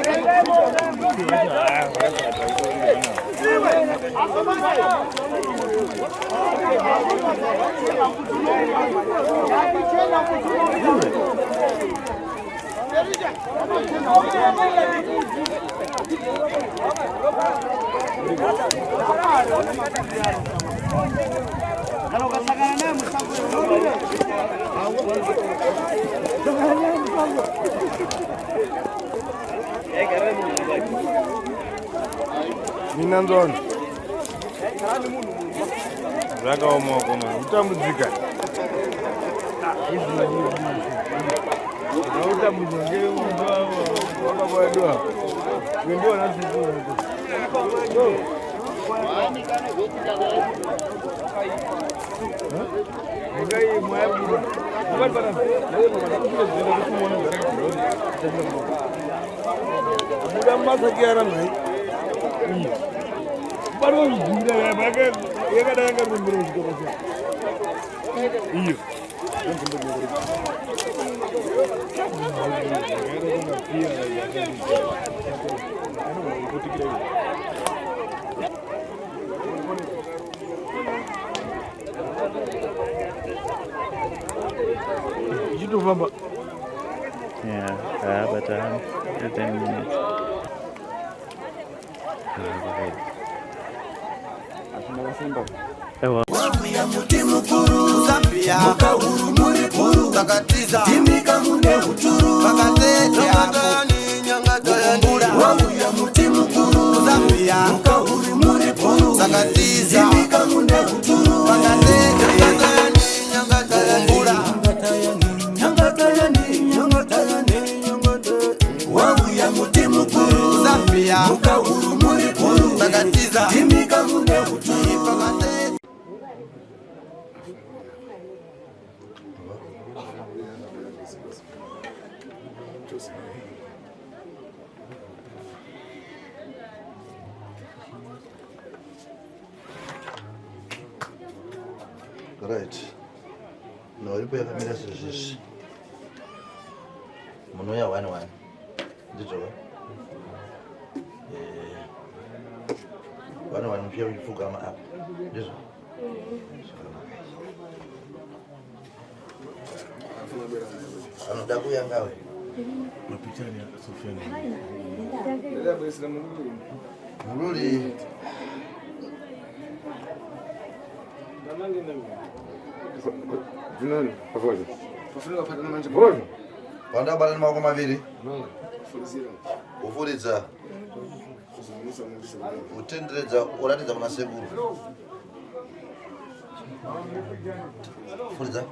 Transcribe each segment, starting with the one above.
Hey, Minandon. Zvakaomawo Matambudziko. Yeah, but 10 minutes. Right. No, you pay the messages. Monoya 1-1. Did you? 1-1 pia ulifuga ma app. Ndio. Anataka kuyangawe. Mapitani ya Sofiani. Ndio basi na Mungu. Mrudi. Namani nani? Nani? Pamoja. Tofauti wapata na manje. Pamoja. Wanda bala mako maviri. Nanga. Fulizira. Ufuridza. Kuzungumza na mtu. Utendredza uratidza kuna sekuru. Ufuridza.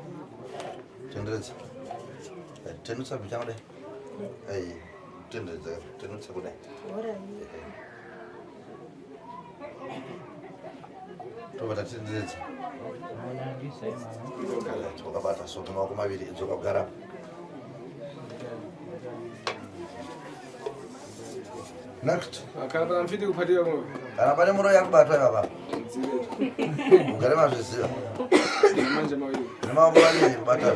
Tendredza. Tenutsa bichanga dai. Ai, tendredza. Tenutsa kudai. Tobata tendredza. Tokabata soto mako maviri dzokagara. Next. Kana pana mfiti kupatia ng'ombe. Kana pane muro yakubatwa baba. Ugare mazviziva. Manje mawili. Nemambo vaviri kubatana.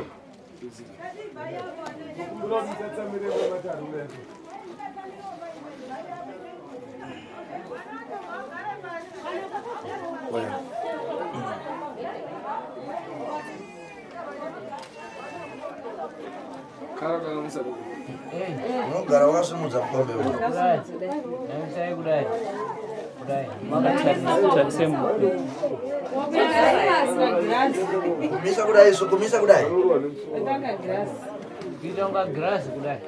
Kana kana musadu. Unogara wakasimudza mukombe uyu. Kumisa kudai, so kumisa kudai. Kidonga grass kudai.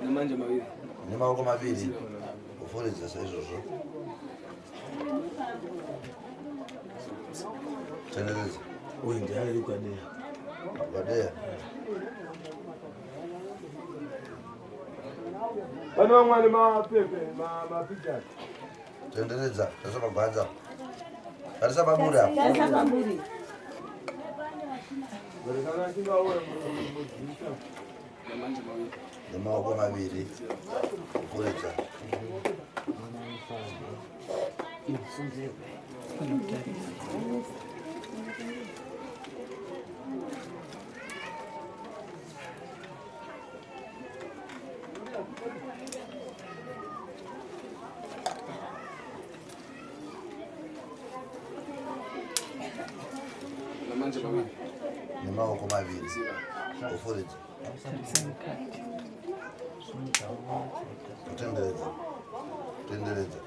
Namanje mawili. Nemaoko maviri. Ufuridza saizvozvo. Tenderedza. Uyu ndiye ari kwadeya. Kwadeya. Pane vamwani mapepe, mapictures. Tenderedza, tarisa pabhanza. Tarisa paburi apa. Tarisa paburi. Kana kinga wewe muzisa. Namanje mawili. Nemaoko maviri. Ufuridza. Nemaoko maviri oforedza kutenderedza kutenderedza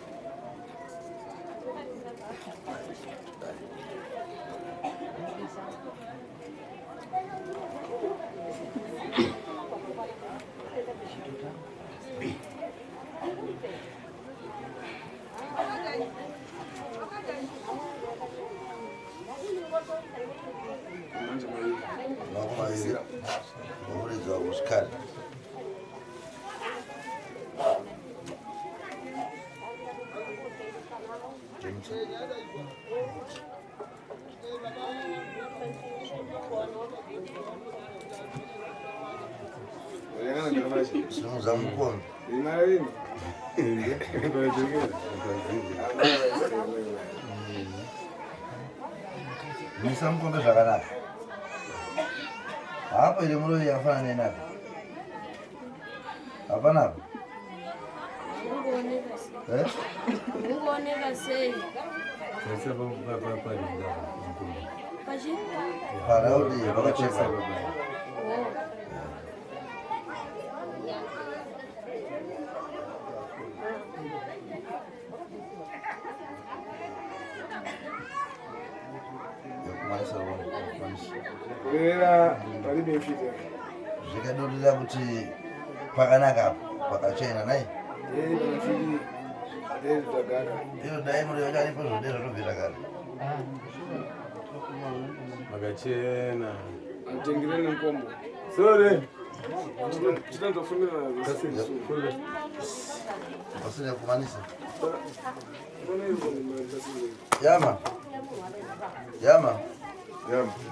maoko maviri oforedza kusikari simuza mukono misa mukombe zvakanaka hapo ile muroyi yafana nenaka hapanapo ungooneka sei paraudi vakacheka zvikadodira kuti pakanaka pakachena nai iyo dai muri vacharipo zvodero tobvira kare makachena atengireni nkombo sore tinazofumira pasina kumanisa yama yama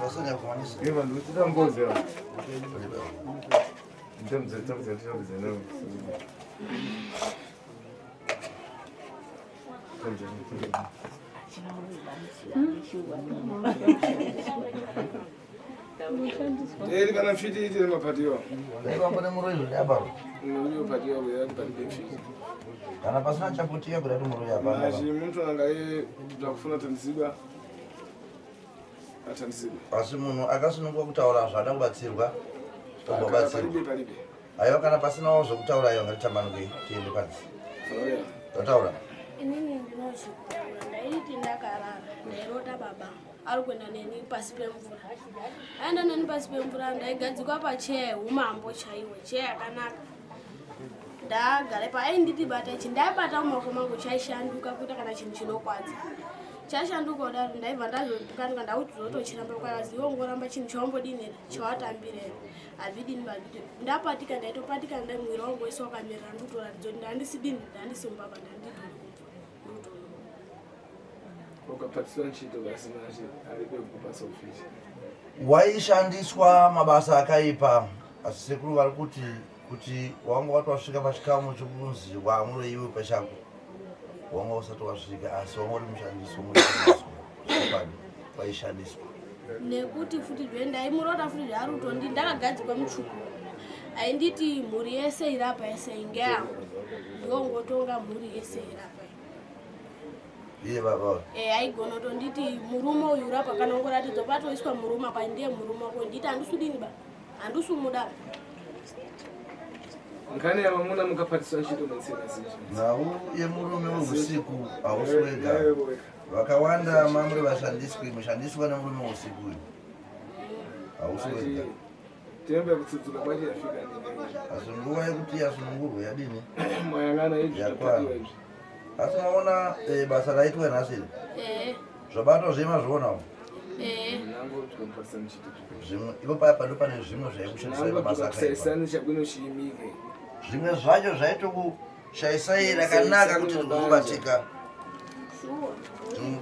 pasina kumanisa iva ndikuchita ngozi ya ndemzetambzetambzetambzeno teri kana mfiti iti mapatiwa daivambone muroyi zvodabaro uyo patiwa yapatibe mfiti kana pasina chapotiya kuda muroyi apana achi muntu angaye takufuna tanzibwa atanzibwa asi munhu akasununguka kutaura zvada kubatsirwa togobatsirwa palibe aiwa kana pasinawo zvokutaura iyo ngatitambanuke tiende panzi tataura inini ndinozvikutaura ndaiti ndakarara ndairota baba ari kuenda neni pasi pemvura aenda neni pasi pemvura ndaigadzikwa pacheya yeumambo chaiwo cheya yakanaka ndagare paainditi bata ichi ndaibata mumaoko mangu chaishanduka kuita kana chinhu chinokwadza chashanduka kudaro ndaibva ndazotukanuka ndauti zotochiramba kwakazi iwo ngoramba chinhu chawambodinera chawatambirera hazvidini vazvidi ndapatika ndaitopatika mwiri wangu wese wakamirira ndotoratidza kuti ndandisidini ndandisimbaba ukapatiswa nchito vasinache aripe kupasa ufisi waishandiswa mabasa akaipa asi sekuru vari kuti wanga watosvika pachikamu chokunzi wamuroiwe pachako wanga usati wasvika asi wanga uri mushandiswa waishandiswa nekuti futi ndaimurota futi zvaari kutondi ndakagadzikwa mutsvuku ainditi mhuri yese irapa yese ingeyangu ndongotonga mhuri yese irapa iye baba aigona tonditi murume uyu urapa kana ungoratidza patoiswa murume apa ndiye murume wako nditi handisudini ba handisumudaro nkani yamamuna mukapatiswa nchito matsirasizvo nawo yemurume weusiku hausi wega vakawanda mamuri vashandiswi mushandiswa nemurume weusiku uyu hausi wega tembe kutsudzura kwacho yafika asi nguva yekuti yasunungurwa yadini mayangana yakwana asi unaona basa raitwa nhasiri zvabato zvemazvionawo zvimwe ipo paya pando pane zvimwe zvaikushandisa mabasa akaipa zvimwe zvacho zvaitokushayisai rakanaka kuti rinobatika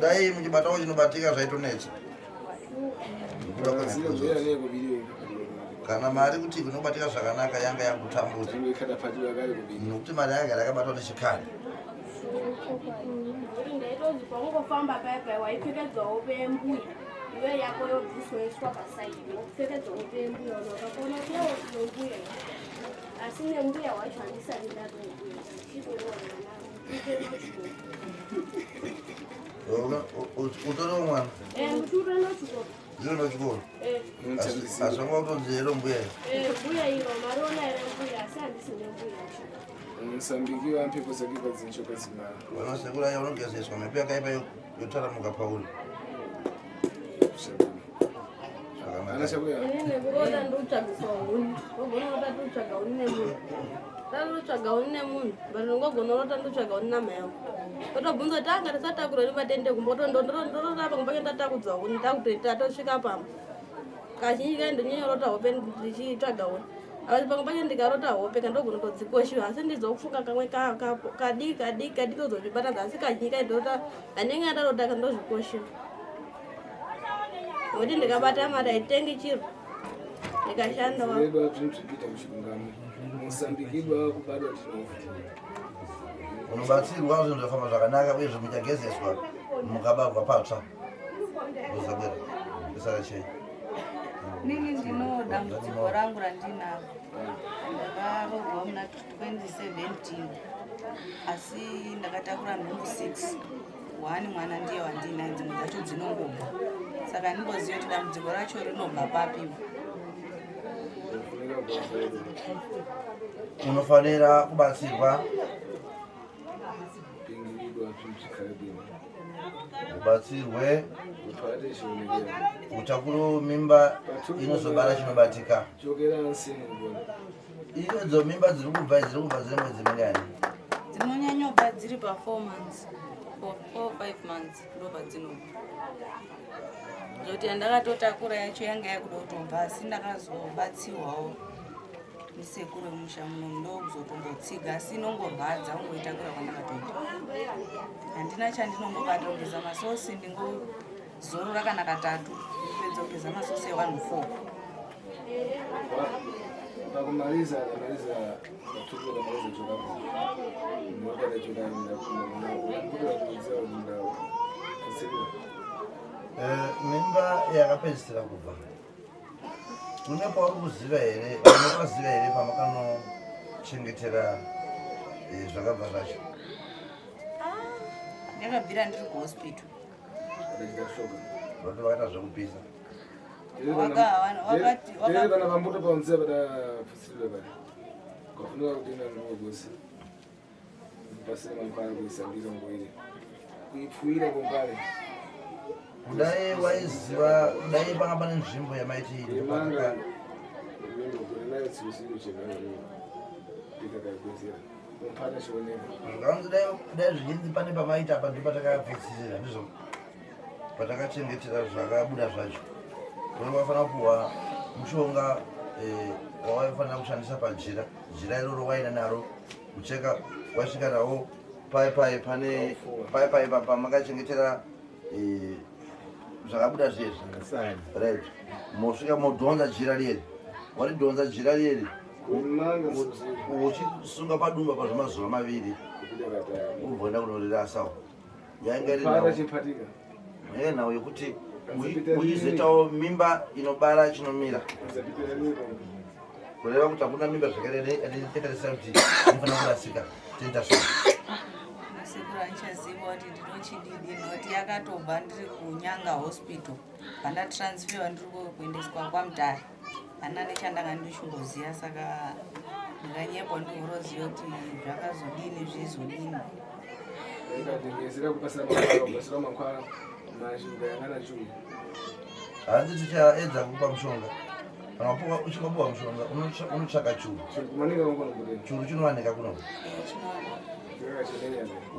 dai muchibatawo chinobatika zvaitonetsa nekuda kwemikuzo kana mari kuti inobatika zvakanaka yanga yakutambudza nokuti mari yagara yakabatwa nechikari ndaitozi paungofamba paya waipfekedzwawo pembuya iwe yako yobviswa iswa pasaidi wopfekedzwawo pembuya unakaona kuti yawo inombuya asi sine mbuya wacho handisati ndatokuya Utoro mwana? Muturo nochukuru. Zero nochukuru? Asonga kutonzero mbuya? Mbuya ilo marona ere mbuya asi handisine mbuya Msambiki wampe kusakipa zinchoka zimara. Wanosekula ya unogezeswa mepea kaipa yotara mukapaulo. Anashabuya? Nene kuroda ndotsvaga uni. Ogona rota ndotsvaga uni nemunhu. Ndotsvaga uni nemunhu. But ndingogona rota ndotsvaga uni namai angu. Totobvunza kuti anga tisatakura nematende kumboto ndororapa kumbake ndatakudza uni ndakuti tatosvika pamba. Kazhinji kai ndinyorota hope ndichitsvaga uni. Asi pamwe pacho ndikarota hope kandogona kutodzikoshiwa asi ndizokufunga kamwe kadiki tozozvibatadza asi kazhinji kai ndorota handinge ndarota kandozvikoshiwa. Kuti ndikabata mari haitengi chiro ndikashanda wa Zvedwa zvinozvipita kuchikungamo. Musambikidwa kubadwa tinofa. Unobatsirwa zvinhu zvafamba zvakanaka uye zvimuchagezeswa mukabarwa patsva. Uzabwera. Isara chei. Nini ndino dambudziko rangu randinaro. Ndakarorwa muna 2017 asi ndakatakura nhumbu 6. Wani mwana ndiye wandinaye dzimwe dzacho dzinongobva. Saka ndingoziva kuti dambudziko racho rinobva papi. Unofanira kubatsirwa. Ubatsirwe. Utakuru mimba inozobara chinobatika. Idzo mimba dziri kubva dziri mwedzi mingani? Dzinonyanyobva dziri pa 4 months. For 4-5 months ndobva dzinobva. Zoti ndakatotakura yacho yanga yakuda kutobva asi ndakazobatsiwawo nisekuru wemusha muno ndokuzotombotsiga asi inongorwadza ungoitakura kwandakatoita. Handina chandinombobata kugeza masosi ndingozorora kana katatu kupedza kugeza masosi e1-4. Pakumaliza kutukura maliza chokapo. Mwakada chokapo mimba yakapedzisira kubva. Une pauri kuziva here? Unopaziva here pamakanochengetera zvakabva zvacho? Ndakabvira ndiri kuhospital. Vati vakaita zvekupisa. Kana pambuto paunze patapfutsirira pari. Kwafunika kutina ndogosi. Pasina mankwara kuisambira ngoire. Kuipfuira ngombare. Kudai waiziva, kudai panga pane nzvimbo yamaiti Imanga. Nayo tsivisiru chenaro. Ndikakaipezera. Mumpana chioneka. Zvakanzi dai zvichinzi pane pamaita apa ndipo patakapedzisira ndizvo. Patakachengetera zvakabuda zvacho. Unofanira kupuwa mushonga wawaifanira kushandisa pajira. Jira iroro waina naro kucheka wasvika nawo pai pane pai pamakachengetera zvakabuda zveshe. Right. Mosvika modhonza jira riri. Waridhonza jira riri. Uchisunga padumba pazvemazuva maviri. Ubvoenda kunorirasa. Yainga iri nawo yekuti uizoitawo mimba inobara chinomira. Kureva kuti hakuna mimba zvakarereketarisira kuti inofanira kurasika tentasho. Nasekuru andichaziva kuti ndinochididi noti yakatobva ndiri kunyanga hospital. Pandatransferwa ndiri kuendeswa kwaMudhari. Hana nechandanga ndichimboziva saka ndikanyepwa ndikuroziva kuti zvakazodini zvizodini. Ndikazira kupasira mankwara. Handi tichaedza kukupa mushonga. Kana uchingopuwa mushonga unotsvaka churu. Churu chinowanika kuno.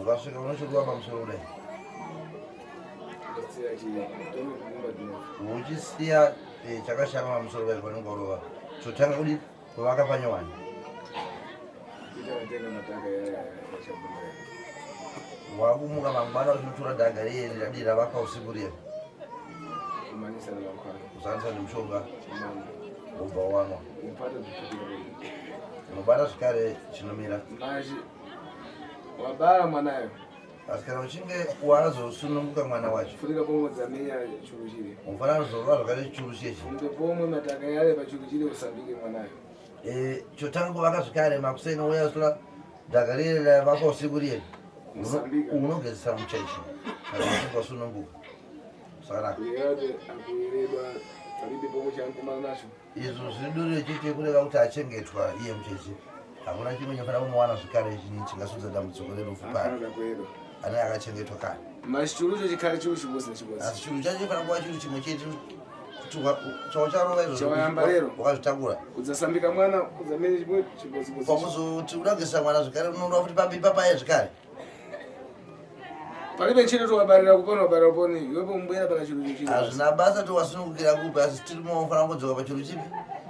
Ukasvika unochiruwa pamusoro kudai. Uchisiya chakashama pamusoro kudai panenge warova. Chotanga kudi kuvaka panyowani. Wakumuka mangwana uchitora dhaga riye radi ravaka usiku riye. Kusanisa nemushonga. Ubva wanwa. Unobata zvikare chinomira. Wabara mwanayo. Asi kana uchinge wazosununguka mwana wacho. Funika pomodzameya churu chiri. Unofanira kuzorora zvakare churu chechi. Ndopomwe mataka yale pachuru chiri usambike mwanayo. chotanga kuvaka zvekare makuseni uya sura ndakarira vaka usiku riye unogezesa muchechi akasununguka sakanaka izvo zvinodurire chete kureva kuti achengetwa iye muchechi hakuna chimwe chinofanira kumuwana zvekare chingasudza dambudziko rerufu pari ane akachengetwa kare machituru chikare chiwo chibosi nechibosi asi churu chacho chinofanira kuva chiro chimwe chete chawacharova chawayamba lero wakazvitakura kudzasambika mwana kudzamene chimwe chibosi pakuzoti unagezesa mwana zvekare unoda kuti pambipa paye zvekare palibe ntchito towabarira kupona wabarira kuponi iwepo mbwera pana chiro chochina hazvina basa towasunungukira kupi asi tirimo ufanira kudzoka pachiro chipi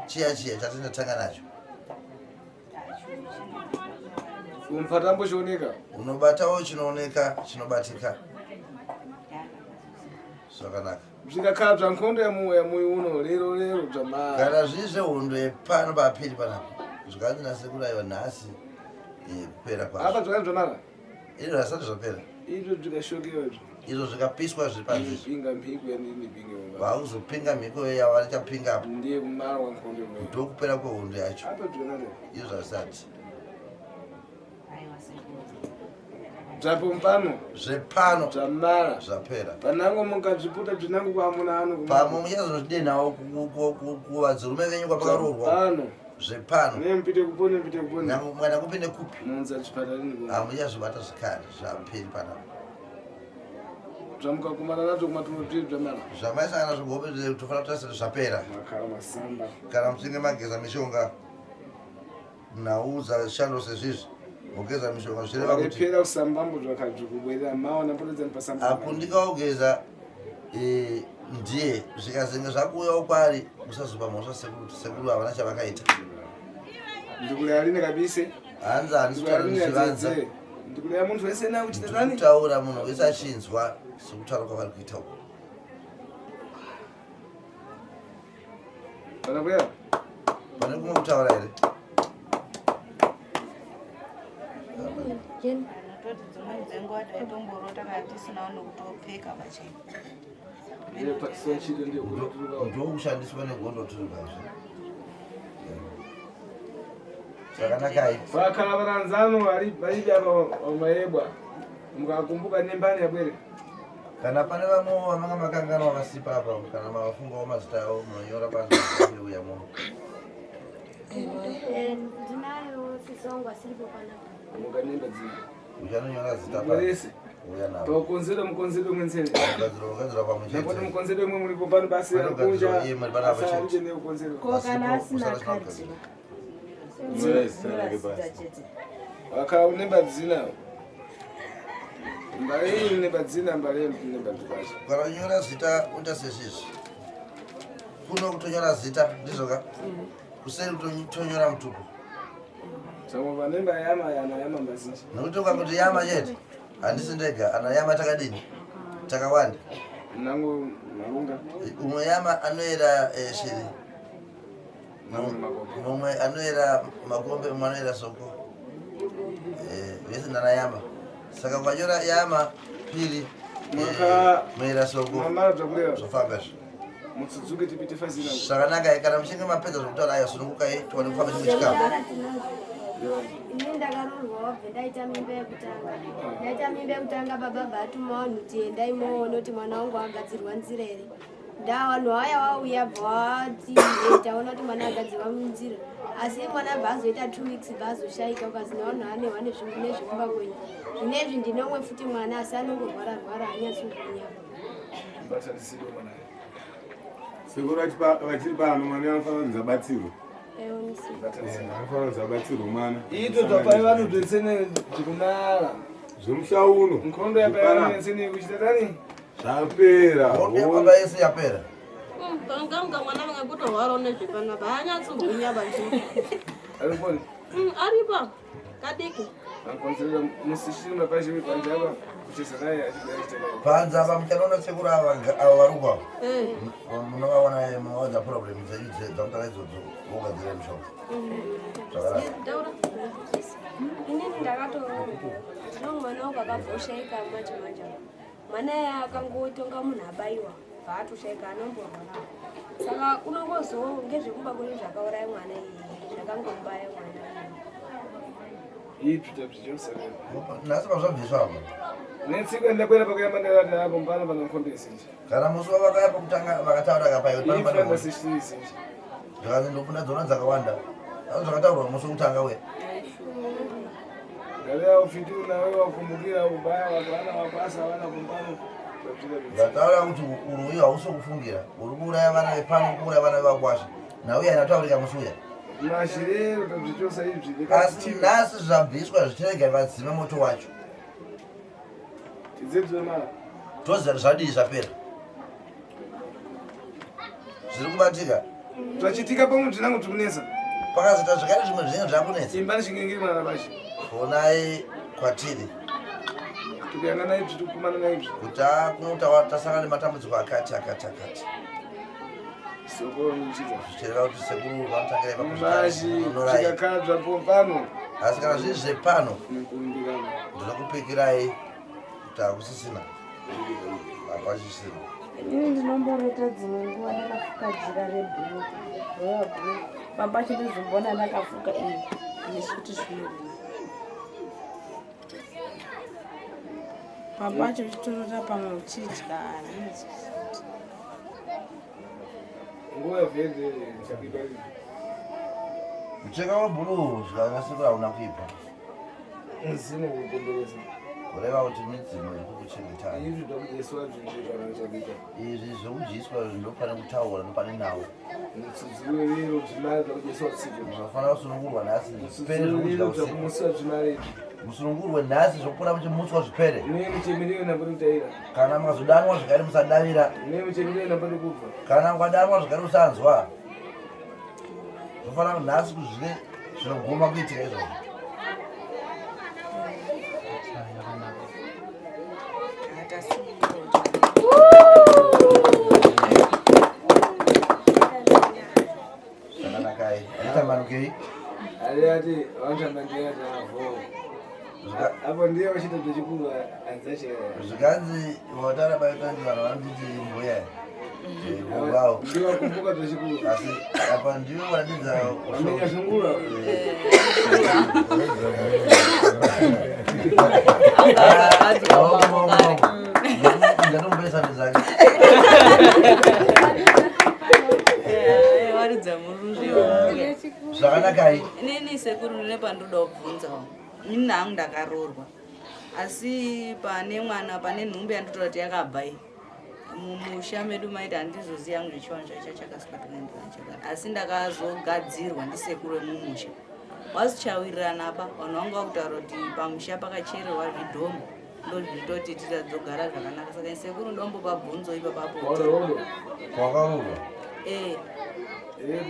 chiya chatindatanga nacho umpatambo chioneka unobatawo chinooneka chinobatika zvakanaka zvikakhala bva nkhondo yamuyi uno lero bva kana zviri zvehondo yepano papiri panapa zvakanase kuraiwa nhasi kupera apa kwazvo zvakani zvamara izvo hasati zvapera izvo zvikashokewa izvo izvo zvikapiswa zviri panzvizvo pinga mhiko yanini vauzopinga mhiko yavachapingapo ndiye kumara wankhondo imwe ndokupera kwehondo yacho apa zvakanaka izvo zvisati zvapo mpano zvepano zvamara zvapera panango mukazviputa bzinango kwamuna ano pamwe muchazonodidenawo kuvadzirume venyu kwapakaroorwa pano zvepano nempite kupone mwana kupinde kupi munza chipatarini hamuchazvibata zvikare zvaperi panapa zvamukakumana nazvo kumatumotiri zvamara zvamaisangana zvigope tofanira kutasira zvapera makhala masamba kana muchinge mageza mishonga nhau dzashando sezvizvi mugeza mishonga zvireva kuti pera kusambambo zvakadzvikubwerera maona potedzani pasamba akundikaugeza ndiye zvikazenge zvakuuyawo kwari musazopa mhosva sekuru havana chavakaita ndikuleya rine kabise hanzi handisitaura ndichivanza ndikuleya muntu wese nakuchitani kutaura munhu wese achinzwa sekutaura kwavari kuita uko pana kuleya pane kumwe kutaura here anototi dzimweni dzenguva taitomborota kana tisinawo nekutopfeka pachena ndokushandiswa negondo tiri pazvi zvakanaka iti vakhala varanzano vaibi apa vamaebwa mukakumbuka nembani yapwere kana pane vamwewo vamanga makanganwa vasipa apa kana mavafungawo mazita avo munonyora pazviuya muno ndinayo sisongo asiripo panapa mukanemba dzina uchanonyora zita parese uya navo pakukonzera mukonzero mwenzene ugadzira pamwe napoti chete mukonzero imwe muri kupano basi yakunja iye muri panapa chete asanje neukonzero kana asina kadzi wakhala unemba dzina mbale iyi nemba dzina mbale nemba dzikacho kana unyora zita uita sezvizvi kuno kutonyora zita ndizvoka kuseri kutonyora mutupo samwe vanemba yama yanayama mbazinji nokuti ukangoti yama chete handisi ndega ana yama takadini takawanda nangu malunga umwe yama anoera shiri mumwe anoera makombe umwe anoera soko vese ndana yama saka ukanyora yama piri moera soko mamara bzakureva zvofambazvo mutsudzuke tipite fazina zvakanaka kana muchinge mapedza zvokutaura aya sunungukai tiwane kufamba chimwe chikamu ini ndakarorwawo bve ndaita mimba yekutanga baba batumawo nhuti endai moona kuti mwana wangu agadzirwa nzira here ndawanhu waya wauya bva wati taona kuti mwana agadzirwa munzira asi mwana bva azoita 2 weeks bva azoshaika ukazi navanhu anehwa nezvekumba kwenyu zvinezvi ndinomwe futi mwana asi anongorwara hanyatsi kugwinya sekuru vachiri pano mwana anofanira kunzabatsirwa anofanira kunzabatsirwa mwana ito dzapai vanodwetsene dzikunala zvemushauno nkhondo yapayaonetsene kuchita tani zvapera hondo yapamba yese yapera kangamga mwana vangekutorwarawo nezvepanapa hanyatsi kugwinya pachii ariponi aripa kadiki akonzerera musishima pazhivi panjava kucheza naye achidaitanaye panza apa muchanoona sekuru ava varukwawo munovaona munowadza problem dzakutara idzodzo vogadzira mishonga zvakanaka inini ndakatoona mwana wangu akabvoshaika manje mwana aya akangotonga munhu abaiwa paatoshaika anomborwara saka unongozo ngezvekumba kwenyu zvakauraya mwana iyi ndakangombaya mwana. Ipi tabzichosa. Nasi bazobviswa hapo. Netsiko ndakwenda pakuyamba ndakati apo mpano panakhombesa nje. Kana musi wakayapa kutanga vakataura kapaya Ipi ndasishisi. Zvakazi ndofunda dzona dzakawanda. Zvakataurwa musi wekutanga we. Galera ufitiru nawe wakumbukira ubaya wakwana wapasa wana kumbano. Zvataura kuti uruyi hausi kufungira. Uri kuuraya vana vepano, kuuraya vana vevakwasha. Nauye anataurika musi uya. Mashirero tabzichosa izvi. Asi nhasi zvabviswa zvichirega vadzime moto wacho. Tidzebze mara. Toziva zvadii zvapera. Zviri kubatika. Twachitika pamwe tinango tikunesa. Pakazita zvakare zvimwe zvinenge zvakunetsa. Imba chingengeri mwana bashi. Honai kwatiri. Tukuyangana izvi tukumana naizvi. Kuti tasangana nematambudziko akati. Sokoro nichiza. Zvichireva kuti sekuru vanotangira Mashi tikakadzwa pano. Asi kana zviri zvepano Nekumbirana. ndinokupikirai kuti hakusisina. Hapachisina. Ini ndinomboreta dzimwe nguva ndakafuka jira rebhuru. Baba chindizombona ndakafuka iyi. Ndisikuti zviri. Baba chitorota pamwe uchidya. Nguva vhende chakibari. Mucheka webhuruu zvakanyasikura hauna kuibva. Zino kukomberesa. Kureva kuti midzimo yekukuchengetana. Izvi zvakudyiswa zvinezvakanachakita. Izvi zvokudyiswa ndopane kutaura nopane nawo. Mutsidziro zvimari zvakudyiswa tsike. Munofanira kusunungurwa nhasi zvipere zvokudya usiku. Zvakumusiwa zvimari izvi. Musunungurwe nhasi zvokupura muchimutswa zvipere. Muchemerero napari kutaira. Kana mukazodanwa zvakare musadavira. Muchemerero napari kubva. Kana mukadanwa zvakare usanzwa. Munofanira nhasi kuzvive zvinoguma kuitika izvozvo. Zvakanakayi. Anitambanukei? Ati vantambandirati avo. Apo ndiye wachita zvechikuru anzachera. Zvikanzi vatara baitandi vanhu vanonditi mbuya. Wow. Ndiye wakumbuka zvechikuru. Asi apa ndiwe waratidza wamenya zvungura. Ndatombesa mizake. Waridza muruzvi. Zvakanakai. Inini sekuru ndine pandoda kubvunza. Ini nangu ndakarorwa. Asi pane mwana pane nhumbi yandotora kuti yakabva iyi. Mumusha medu maiti handizoziva yangu zvichiwanja chakasvika ndinachaka. Asi ndakazogadzirwa ndisekuru wemumusha. Wazichawirirana apa vanhu vangu vakutaura kuti pamusha pakachererwa zvidhomo. Ndozvitoti titadzogara zvakanaka. Saka sekuru ndombopa bvunzo ipapo. Kwakarorwa.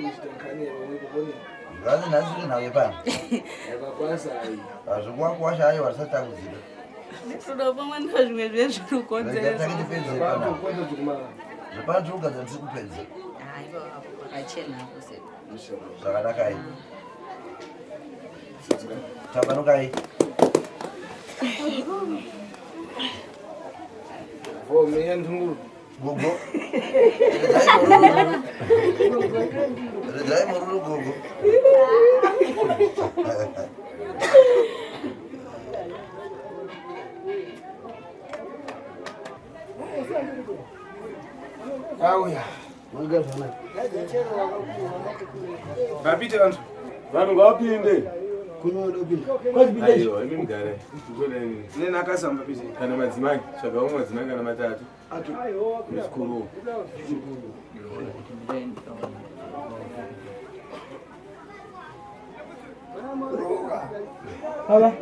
Muchitankhani yavamwe Ngazi nhasi uri nawe pano. yakakwasa ayi. Hazvikuwakuwasha ayi warisatambudzika. Ndoda pamwe ndozvimwe zvezviri kukonzeresa. Kwata dzikumara. Zvepano tiri kugadzira tiri kupedza. Ipapo pakachena hapo sekuru. Zvakanakai. Tambanukai. Meya ntunguru. Gogo. Redzai mururu gogo. Auya. Vapite vantu. Vanhu ngavapinde. Aiwa, imi mugare. Ngoleni. Nene akasamba pite. Kana madzimai, zvakaoma madzimai kana matatu. Musikuru. Hala.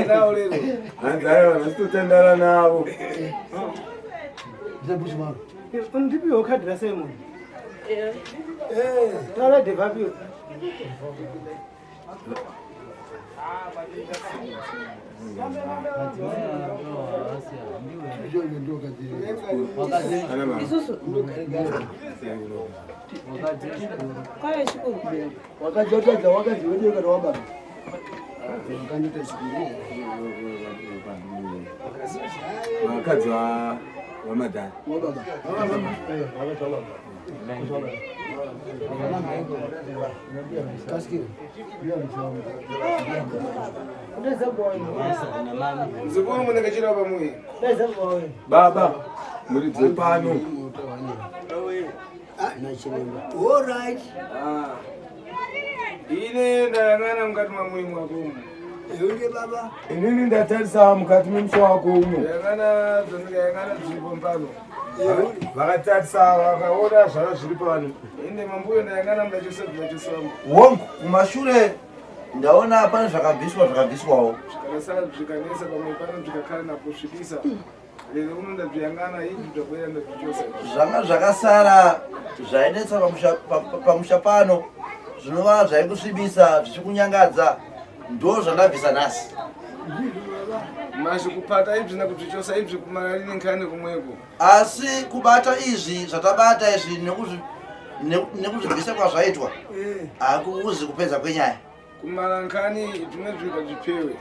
Nawo lero. Anzayo, nasitotendana navo. Ndipiwo khadi rasemoni. Tala devapiwo. Kwale chikuru. Wakajotadza wakazviwedeka wababa. Vakadzi vamadhani. Mzukuru munekechera pamuyi. Baba, muridze pano. All right. Ine ndayang'ana mukati mwamuyi mwakomo. Yunge baba. Inini ndatarisa mukati memuso wako uno. Ndayang'ana dzandikayang'ana dziripo pano. Vakatarisa vakaona zvara zviri pano. Inde mambuyo ndayang'ana mudachose bvachosamo. Wongo kumashure ndaona pane zvakabviswawo. Zvikasara zvikanesa pamwe pano zvikakhala nakusvipisa. Lero uno ndabviyang'ana izvi zvabwera ndazvichosa. Zvanga zvakasara zvainetsa pamusha pano zvinova zvaikusvibisa zvichikunyangadza ndo zvandabvisa nhasi. Mazvi kupata izvi nakuzvichosa izvi kumararine nkhani kumweko. Asi kubata izvi zvatabata izvi nekuzvibvisa kwazvaitwa hakuuzi kupedza kwenyaya. Kumara nkhani zvimwe zvika zvipewe.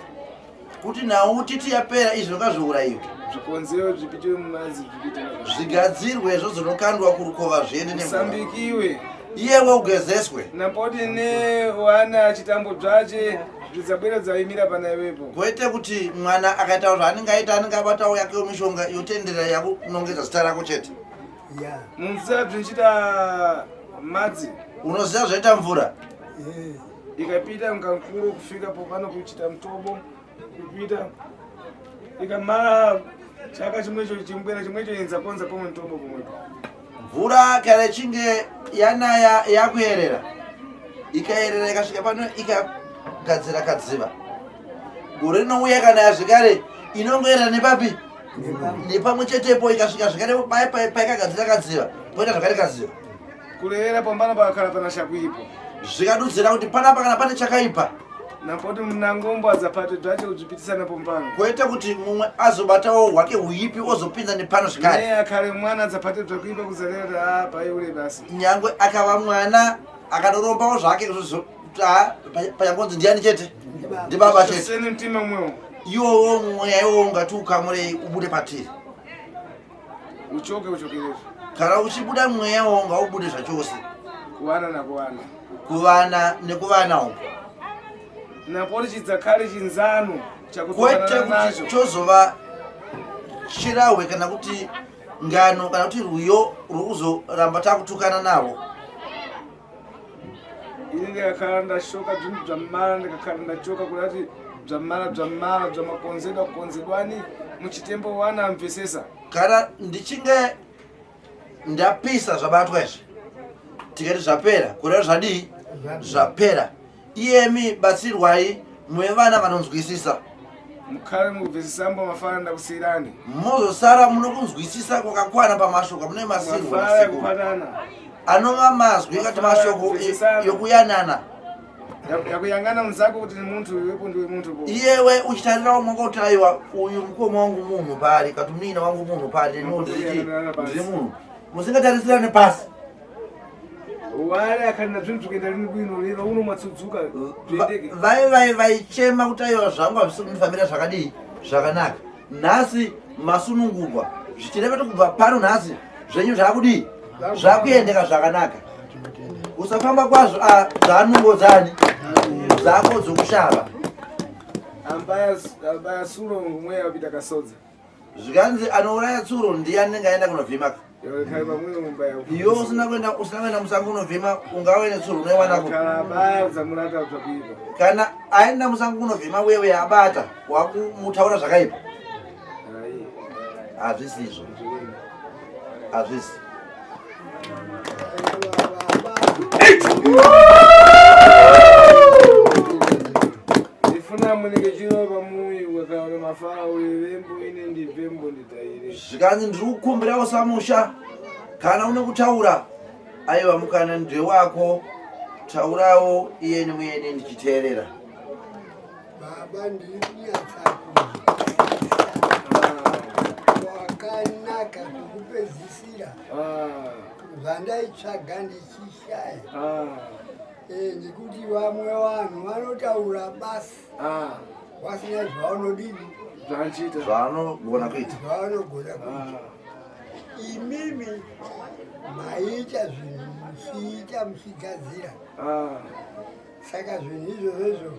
Kuti nawo titi yapera izvi zvakazviurayiwa. Zvikonzero zvipitiwe mumazi zvipite. Zvigadzirwe zvinokandwa kurukova zviende nemvura. Sambikiwe. Iyewe ugezeswe. Napoti wana chitambo bvache zvizabwera dzaimira pana iwepo. Kwete kuti mwana akaita zvaanenge aita anenge abatawo yake mishonga yotendera yakunongedza zita rako chete. Munziva zvinchita madzi. Unoziva zvaita mvura. Ikapita mkankuru kufika popano kuchita mutobo kupita ikamara chaka chimwecho chimbwera chimwecho inza konza pomwe mutobo pomwepo. Mvura kana chinge yanaya yakuyerera ikayerera ikasvika pano ikagadzira kadziva gore rinouya kana yazvikare inongoyerera nepapi nepamwe chetepo ikasvika zvikare paikagadzira kadziva poita zvakare kadziva kurevera pambano pakakhala pana shakuipo zvikadudzira kuti panapa kana pane chakaipa napoti munangombo adzapate zvacho kuzvipitisana pombano kwete kuti mumwe azobatawo hwake huipi ozopinza nepano zvikare akhale mwana adzapate zvakuipa kuzarera paiure basi nyangwe akava mwana akanorombawo zvake panyambonzi ndiani chete ndibaba chete sene mtima mwewo iwowo mweya iwowo ungati ukamure ubude patiri uchokerezvo kana uchibuda mweya iwowo ngaubude zvachose kuwana nakuwana kuvana nekuvana uko napoti chidzakhale chinzano kwete kuti chozova chirahwe kana kuti ngano kana kuti rwiyo rwekuzoramba takutukana navo. Ini ndikakhala ndashoka zvinhu zvamara ndikakhala ndachoka kuti zvamara zvamakonzedwa kukonzedwani muchitembo wana mvesesa kana ndichinge ndapisa zvabatwa izvi tikati zvapera kureva zvadii zvapera iyemi batsirwai mwe vana vanonzwisisa mukhale mukubvesisambo mafana ndakusiyirani mozosara munokunzwisisa kwakakwana pamashoko mune masirwa anova mazwi kati mashoko yokuyanana yakuyangana muzako kuti muntu wepo ndiwe muntu po iyewe uchitarirawo mwanga kuti aiwa uyu mukoma wangu munhu pari kati mina wangu munhu pari ndiri munhu musingatarisirane pasi wale akhanda zvinhu zvikuenda rini kwino lero uno mwatsudzuka zviendeke vaichema kuti aiwa zvangu hazvisikundifambira zvakadii zvakanaka nhasi masunungurwa zvichireva kubva pano nhasi zvenyu zvakudii zvakuendeka zvakanaka usafamba kwazvo dzanungo dzani dzako dzokushava ambaya suro mweya wapita kasodza zvikanzi anouraya tsuro ndiye anenge aenda kunovhimaka iyo usina kuenda musango unovhima ungawe netsuro unoiwanako kana aenda musango unovhima wewe abata wakumutaura zvakaipa hazvisi izvo hazvisi ndifuna munenge chiro pamuyi wakaona mafara wevembo ine ndivembo nditaire zvikanzi ndiri kukumbirawo samusha kana une kutaura aiwa mukana ndewako taurawo iyeni muyeni ndichiteerera baba ndiri kunyatsa wakanaka kukupedzisira zvandaitsvaga ndichishaya Ngekuti vamwe vanhu vanotaura basi vasina zvavanodini zvanchita zvaanogona kuita. zvavanogona kuita. Imimi maita zvinhu muchiita muchigadzira. Saka zvinhu izvozvo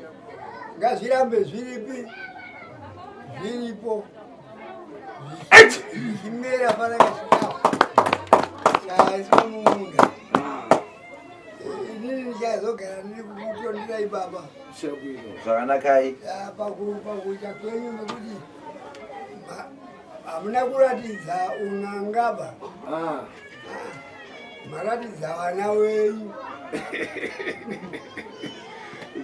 ngazvirambe zviripo zvichimera panaka chikafu chaiswa mumunda. Inini ndichazogara ndiri kukutonderai baba Zvakanakai. pakuita kwenyu nekuti hamuna kuratidza unangaba, maratidza vana wenyu.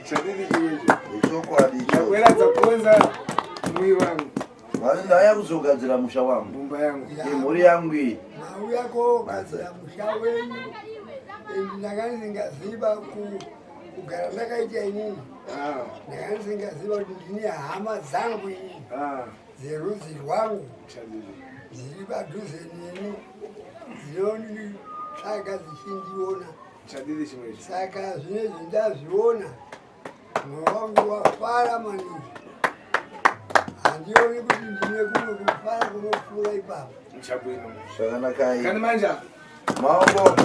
chadini chiwecho Ichokwadi icho. ndakweradza kuonza mwi wangu ndauya kuzogadzira musha wangu, mumba yangu mhuri yangu iyi. Mauya kogadzira musha wenyu, ndakandisingaziva kugara ndakaita inini. Ndakandisingaziva kuti ndine hama dzangu ini dzerudzi rwangu dziri padhuze neni dzinonditsvaga dzichindiona. chadini chiwecho Saka zvinezvi ndazviona mwoyo wangu wafara maningi. Handioni kuti ndine kumwe kufara kunopfuura ipapo. chabwino Zvakanakai. kani manja Maongo.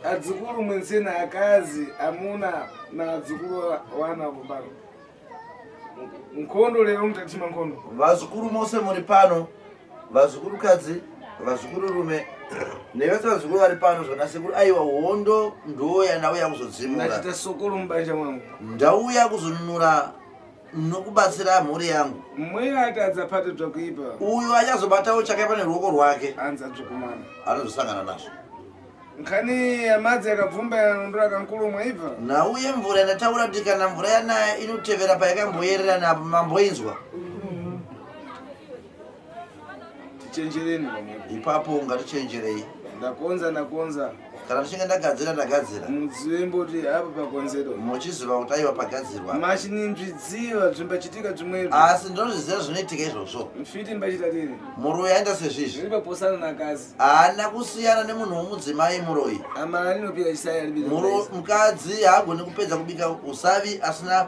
adzukuru mwenzena akazi amuna na adzukuru wana kubaro nkhondo lero mutatima nkhondo Vazukuru mose muri pano, vazukurukadzi, vazukururume, nevese vazukuru vari pano zvona sekuru aiwa hondo ndouya ndauya kuzodzimura. nachita sokolo mubanja mwangu Ndauya kuzonunura nokubatsira mhuri yangu. mwe atadza pate bvakuipa Uyo achazobatawo chakaipa neruoko rwake anza dzokumana anozosangana nazvo. nkhani amadzi akabvumba yanondora kankulu mwaibva Nauye mvura ndataura kuti kana mvura yanaya inotevera payakamboyerera napo mamboinzwa. tichenjereni pamwepo Ipapo ngatichenjerei. ndakonza Kana ndichinge ndagadzira mudziwe mboti apa pakonzero muchiziva kuti aiwa pagadzirwa. machininzvidziva zvimbachitika zvimwevo Asi ndinozviziva zvinoitika izvozvo. mfiti mbachita tini Muroyi aenda sezvizvi. zviri paposana nakazi Haana kusiyana nemunhu womudzimai muroyi. amara rinopira chisaya Mukadzi haagoni kupedza kubika usavi asina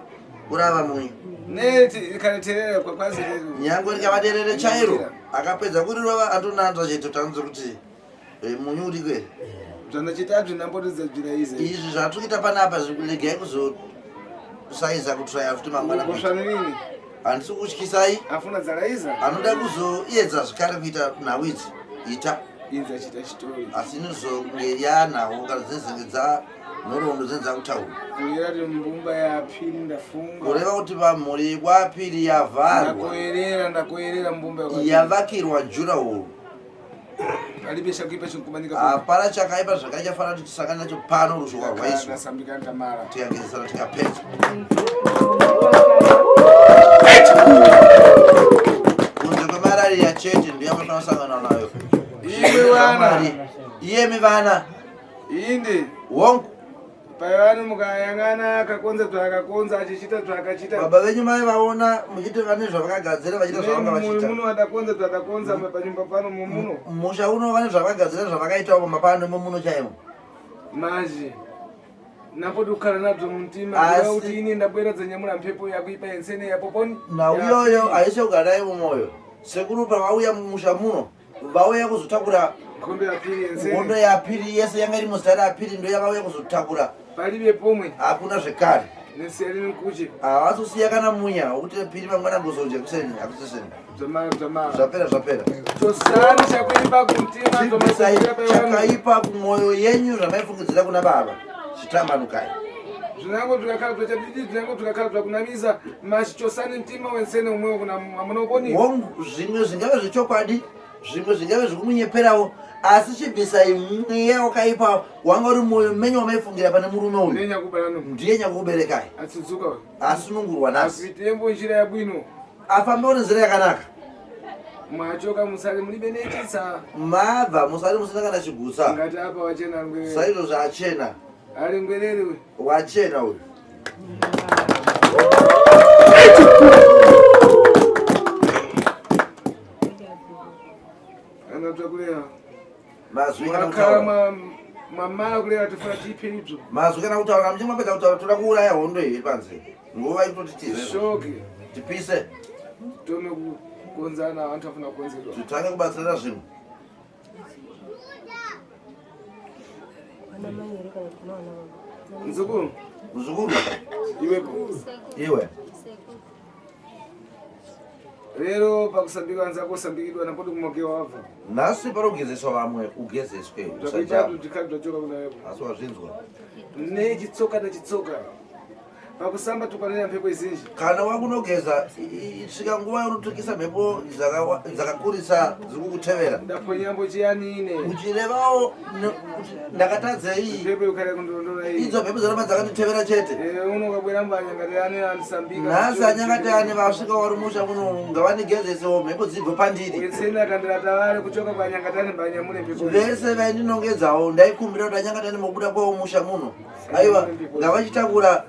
kurava munyu. neti ikaneterera kwakwazirero Nyangwe rikavaderere chairo akapedza kurirova andonanzva chete tanzo kuti munyu urikwe. zvandachitatu ndambotidza bvira ize Izvi zvatikuita panapa zvikuregai kuzosaiza kutraya futi mangwana kuita. kosvanini Handisi kutyisai. afuna dzaraiza Anoda kuzoedza zvakare kuita nhau idzi ita. idza chita chitori Asi inozonge yanhau kana dzinenge dzanhoroondo dzinenge dzakutaura. kureva kuti mbumba yapiri ndafunga Kureva kuti pamhuri kwapiri yavharwa ndakoerera mbumba yavakirwa jurahoro. palibe chakuipa chinokumanika Hapana chakaipa zvakachafanira kuti tisangane nacho pano rushowa rwaiswa. ndasambika ndamara Tikagezesana tikapedza. Kunze kwemarariya chete ndiyo yamanosangana nayo. iwe wana Iyemi vana inde wongo. pavanu mukayang'ana akakonza zvaakakonza achichita zvaakachita Baba venyu mai vaona muchiita nezvavakagadzira vachita zvavanga vachita. muno adakonza zvaakakonza panyumba pano mumuno Musha uno vane zvavakagadzira zvavakaitawo pamapano momuno chaimo. manje napoti kukhala nabzo mumtima Asi- kuti ine ndabweredza nyamura mpepo yakuipa yensene yapoponi Nauyoyo haisi kugara naye mumwoyo. Sekuru pavauya mumusha muno vauya kuzotakura nkhondo yapiri hondo yensene yapiri yese yanga iri muzita rapiri ndo yavauya kuzotakura. palibe pomwe Hakuna zvekare. neseri nikuche Havazosiya kana munya wokuti piri mangwana ngozonje kuseni hakusiseni. dzamara Zvapera. chosani chakuipa kumtima Chibvisai zvomaira pavanu chakaipa kumwoyo yenyu zvamaifungidzira kuna baba. Chitambanukai. zvinango tukakhala zvachadidi zvinango tukakhala zvakunamisa machichosani mtima wensene umwewo kuna amunoponi Hongu zvimwe zvingave zvechokwadi, zvimwe zvingave zvekumunyeperawo, asi chibvisai mweya wakaipa wanga uri mwoyo menyu wamaifungira pane murume uyu. nenyakubalano Ndiye nyakukuberekai. atsudzuka Asunungurwa nasi. akuitembo njira yabwino Afambawo nenzira yakanaka. mwachoka musale mulibe netitsa Mabva musari musina kana chigutsa. ngati apa wachena ngwerere Saizvo zvachena. ali ngwerere Wachena uyu. Makhala mamala kulera tifuna tipe ibzo. Mazukana kutaura mchimwa peza kutaura toda kuuraya hondo iyi panze. Nguva ikutoti tize. Shoke. Tipise. Tome kukonzana vantu vafuna kukonzerwa. Titange kubatsira zvinhu. Mzukuru. Mzukuru. Iwepo. Iwe. Lero pakusambika anzako sambikidwa napoti kumokewa wava. Nasi parogezeswa vamwe ugezeswe. Twakuitatu tikati twachoka kuna wepo. Asi wazvinzwa. Ne chitsoka nechitsoka. Pakusamba tupanira mhepo izinji. Kana wakunogeza svika nguva yaunotokisa mhepo dzakakurisa dzirikukutevera. Ndaponyambo chiyani ine. Uchirevawo ndakatadza iyi. Mhepo yokare kundondora iyi. Idzo mhepo dzaramba dzakanditevera chete. Unokabwera mbanyangati ane andisambika. Nhasi anyangati ane vasvika vari musha muno ngavanigezesewo mhepo dzibve pandiri. Wetseni akandiratavare kuchoka kwanyangati ane mbanyamune mhepo. Vese vaindinongedzawo ndaikumbira kuti anyangati ane mobuda kwawo musha muno. Aiwa ngavachitakura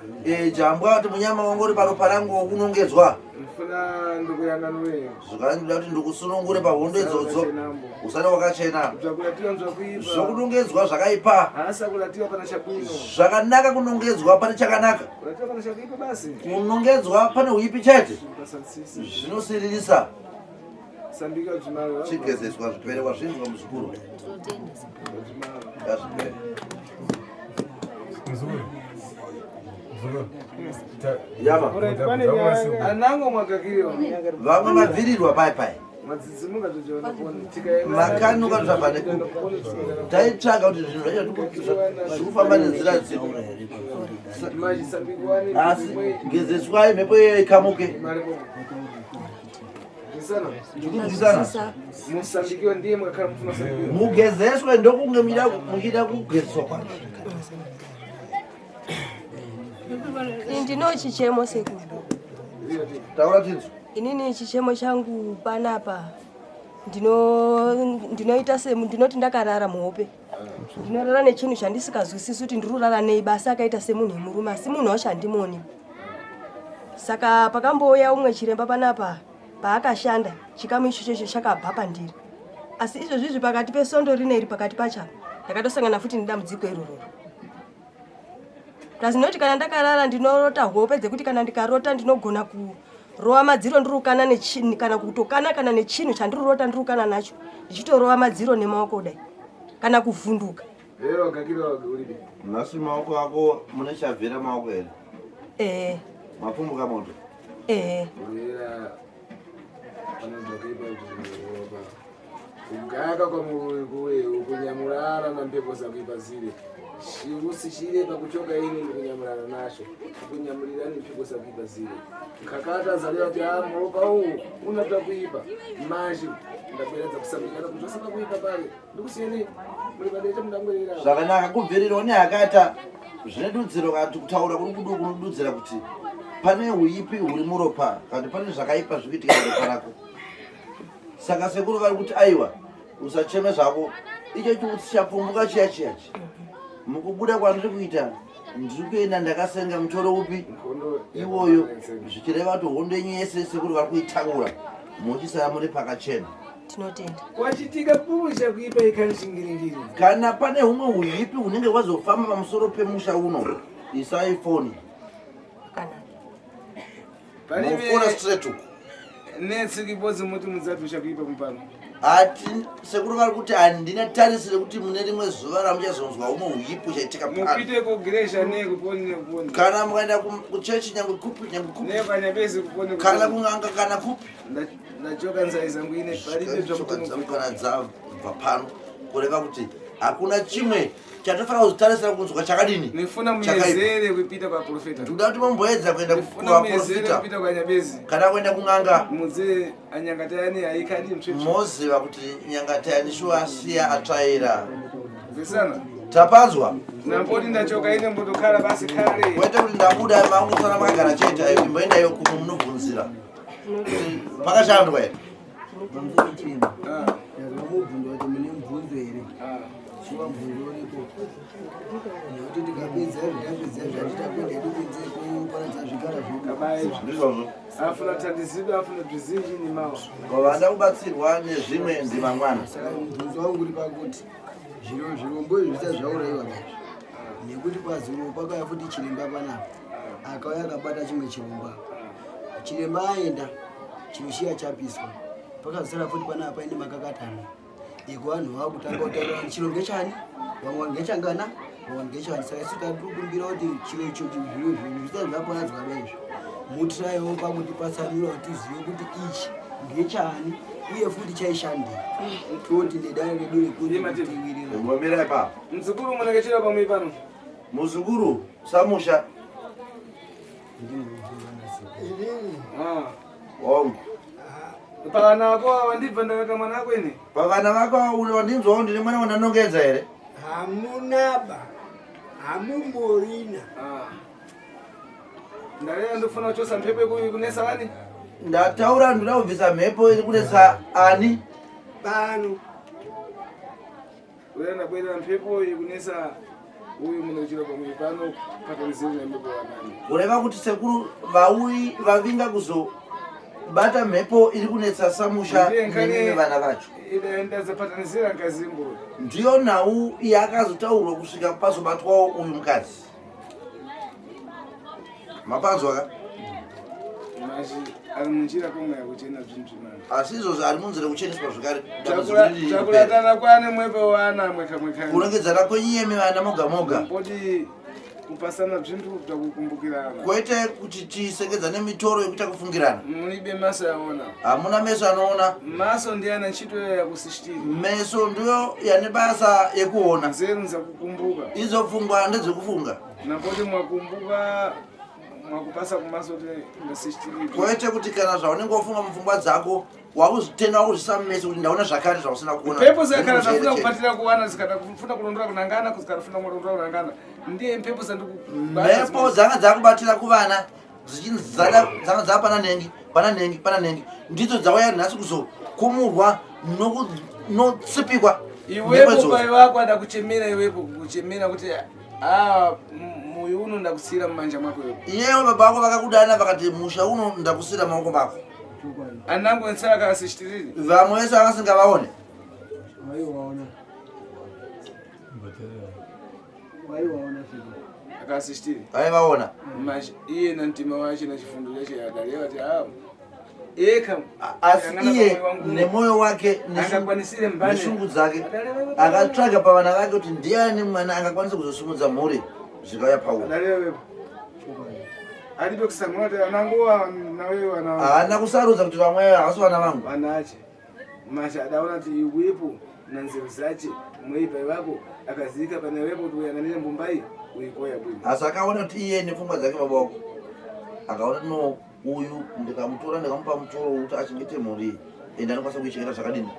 jambwa kuti munyama wangu uri paropa rangu unongedzwa. Ndifuna ndikuyang'anure. Zvakandoda kuti ndikusunungure pahondo idzodzo usati wakachena. Zvokunongedzwa zvakaipa. Zvakanaka kunongedzwa pane chakanaka. Kunongedzwa pane huipi chete. Zvinosiririsa. Chigezeswa zviperekwa zvinzwa muzukuru. Ngazvipere. Yama. Anango mwagakiriwa. Vamwe mabvirirwa pai pai. Madzidzimuka tochiona kuona. Makanuka zvabva taitsvaga kuti zvinhu zvacho zvirikufamba nenzira dzipo. Asi gezeswai mhepo iyoyo ikamuke. Ndikubvisana. Musambikiwa ndiye mwakhala mufuna sambikiwa. Mugezeswe ndokunge muchida kugezeswa kwacho. Ndino chichemo seku. Taura tinzo. Inini chichemo changu panapa. Ndinoita ndinoti ndakarara muhope. Ndinorara nechinhu chandisingazwisisi kuti ndirurara nei basa akaita semunhu murume asi munhu wacho handimoni. Saka pakambouya umwe chiremba panapa paakashanda chikamu ichocho chakabva pandiri. Asi izvozvizvi pakati pesondo rineri pakati pacha ndakatosangana futi nedambudziko iroro. Kazinoti kana ndakarara ndinorota hope dzekuti kana ndikarota ndinogona kurowa madziro ndirukana nechini kana kutokana kana nechinhu chandirurota ndirukana nacho ndichitorowa madziro nemaoko kudai kana kuvhunduka. Lero wakakira uribe. Nasi maoko ako mune chabvira maoko here. Mapumbuka moto. Lera panondokipa kuroba. Kugaka kwa kuwe kunyamurana na mpepo za kuipazile. Usishire pakuchoka ini ndikunyamurana nacho. Kunyamulirani mpepo za kuipazile. Kakata zaliwa kuti muropa huu unataka kuipa. Manje ndabwera kusambikana kuti usaba kuipa pale. Ndikusiyeni muri padecha mndangwerera. Zvakanaka kubvirira one akata zvinedudziro kana kutaura kuri kudu kunodudzira kuti pane huipi huri muropa kana pane zvakaipa zvikuitika muropa rako. Saka sekuru vari kuti aiwa usacheme zvako icho chichapfumbuka chiyachiyachi. Mukubuda kwandiri kuita ndiri kuenda ndakasenga mutoro upi iwoyo zvichireva kuti hondo yenyu yese sekuru vari kuitakura muchisaya muri pakachena. Tinotenda. Kwachitika pusha kuipa ikanishingirigiri. Kana pane humwe huipi hunenge hwazofamba pamusoro pemusha uno isai foni. Kana. Mufona straight uko. Netsiki bodzi muti mudzadusha kuipa mupano. Ati sekuru vari kuti handina tarisire kuti mune rimwe zuva ramuchazonzwa umwe huipi uchaitika pano. Mupite kugiresha nekuponi nekuponi. Kana mukaenda kuchechi nyangwe kupi nepanyabezi kuponi. Kana kung'anga kana kupi. Ndachoka nzai zangu ine paribe zvakukana dzabva pano kureva kuti hakuna chimwe chatofanira kuzitarisira kunzwa chakadini. Nifuna muyezere kupita kwa profeta. Ndoda kuti mumboedza kuenda kwa profeta. Kupita kwa nyabezi. Kana kuenda kung'anga. Mudze anyangatayani haikadi mtsvetsve. Moziva kuti nyangatayani shuwa asiya atsvaira. Vesana. Tapanzwa. Nampoti ndachoka ine mbotokhala basi khale. Kwete kuti ndabuda mangu sana makagara chete imboenda iyo kuno munobvunzira. Pakashandwa here. Afuna tandizidwa afuna bvizhinji nemawo. Vanda kubatsirwa nezvimwe ndima mwana. Saka mubvunzo wangu uri pakuti zvirombo izvi zvisa zvauraiwa nazvo nekuti pazuro pakauya futi chiremba panapa akauya akabata chimwe chiromba chiremba aenda chiro chiya chapiswa pakazara futi panapa paine makakatana ekuvanhu vava kutanga kutaura chiro ngechani vamwe ngechangana vamwe ngechani saka isu tatikumbira kuti chiro icho zviro zvisa zvaparadzwa daizvo mutiraiwo pakuti patsanura kuti tizive kuti ichi ngechani uye futi chaishandei kuti nedare redu rekutivirira Ngomira pa. Mzukuru mwanakechera pamwe pano. Muzukuru samusha. Wangu. Pana wako wandibva ndakaka mwana wako ine. Pavana vako ule wandinzwa ndine mwana wananongedza here. hamunaba hamumborina Ndarera ndofuna kuchosa mpepo kunesa wani. Ndataura ndinobvisa mhepo iri kunesa ani. pano Urenda kwenda mpepo kunesa uyu munokechera pamwe pano pakanizira mpepo wanani. Kureva kuti sekuru vauyi vavinga kuzobata mhepo iri kunetsa samusha nevana vacho. Ida ndazapatanizira ngazimbo. Ndiyo nhau yakazotaurwa kusvika pazobatwawo uyu mukadzi. Mapanzwa Maji alimunjira kumwe yakuchena zvintu mana. asi izvozvo ari munzira kucheneswa zvakare. Takulatana kwane mwepo wana mweka. Kurongedzana kwenyiyemi vana moga moga. Mboti kupasana zvintu takukumbukirana. Kwete kuti tisengedzane mitoro yekuita kufungirana. Muibe maso yaona. Hamuna meso anoona. Maso ndiye ana ntchito yakusishtiri. Meso ndiyo yane basa yekuona. Nzeru nzakukumbuka. Izo pfungwa ndedzekufunga. Napoti mwakumbuka mwakupasa kumaso kuti ndasishtiri. Kwete kuti kana zvaunenge wafunga mupfungwa dzako wakuzvitenda wakuzvisa mumese kuti ndaona zvakare zvausina kuona. Mpepo zakana zafuna kupatira kuwana zikatafuna kulondora kunangana kusikatafuna kulondora kunangana. Ndiye mpepo sandikubata. Mhepo dzanga dzakubatira kuvana dzichinzada dzanga dzapana nengi ndidzo dzauya nhasi kuzokumurwa notsipikwa. Iwepo pai wako adakuchemera iwepo kuchemera kuti muyu uno ndakusira mumanja mwako iwepo. Iyewo baba vako vakakudana vakati musha uno ndakusira maoko mako. Anango nsaka kasishtiriri. Vamwe vese vakasingavaone. Akasishtiri. Vaivaona. Iye na mtima wache na chifundo chache adalewa ti eka asi iye nemoyo wake neshungu dzake akatsvaga pavana vake kuti ndiani mwana angakwanisa kuzosumudza mhuri zvikauya pauri. Alibe kusamura kuti anangowa nawewe ana. Haana kusarudza kuti vamwe havasi vana vangu. Vanache. Masha adaona kuti iwepo na nzeru zache mweipai wako akazika pane wepo kuti uyanganire Mumbai uikoya bwino. Asi akaona kuti iye nepfungwa dzake baba wako akaona no uyu ndikamutora ndikamupa mutoro kuti achengete mhuri ende anokwanisa kuichengeta zvakadini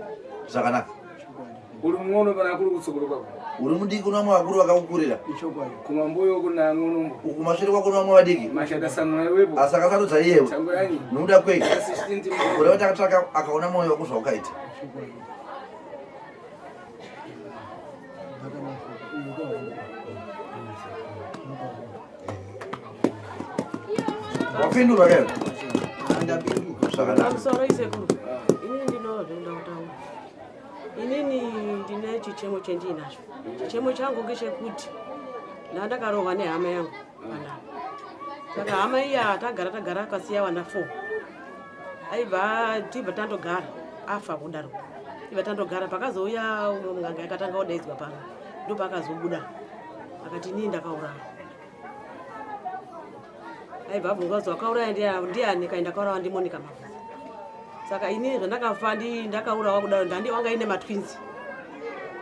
zvakanaka. Uri muono pana kuri kutsogolo kwako. Uri mudiki kuna vamwe vakuru vakakukurira. Kumamboyo kuna ng'ono. Kumashure kwako kuna vamwe vadiki. Mashada samuna iwepo. Asi akasarudza iyewe. Changu yani. Nokuda kwei. Asistinti. Kureva kuti akatsvaka akaona moyo wako zvaukaita. Wapindura kero? Amusoro isekuru. Ini ndinozvinoda kutaura. Inini ndine chichemo chendinacho. Chichemo changu ngechekuti ndandakarohwa nehama yangu Vana. Saka hama iya tagara akasiya vana 4. Aibva tibva tandogara afa kudaro. Tibva tandogara pakazouya munganga yakatanga kudaidzwa pano. Ndo pakazobuda. Akati ini ndakauraya. Aibva abvunza wakauraya ndiani kaenda kaurawa ndimonika mafuzi. Saka ini zvandakafa ndakaurawa kudaro ndandi wanga ine matwins.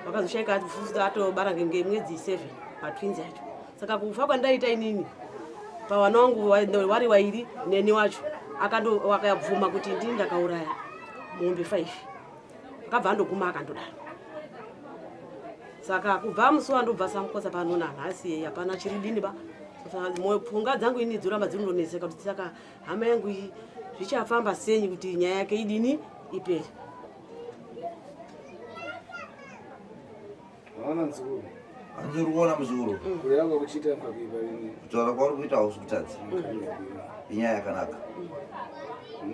Vakazoshaika atobara ngemwedzi 7 matwins acho. Saka kufa kwandaita inini pavana vangu wari wairi neni wacho wakabvuma kuti ndini ndakauraya mombe 5. Akabva andoguma akandodaro. Saka kubva musuwa ndobva samukosa pano nanhasi hapana chiri dini ba. Moyo pfunga dzangu ini dzoramba dzinoneseka kuti saka hama yangu iyi zvichafamba senyi kuti nyaya yake idini ipere. Wana nzuru. Anzuru kuona muzuru. Kuranga kuchita mkapipa ini. Kutaura kwauri kuita hausukutadzi. Inyaya yakanaka.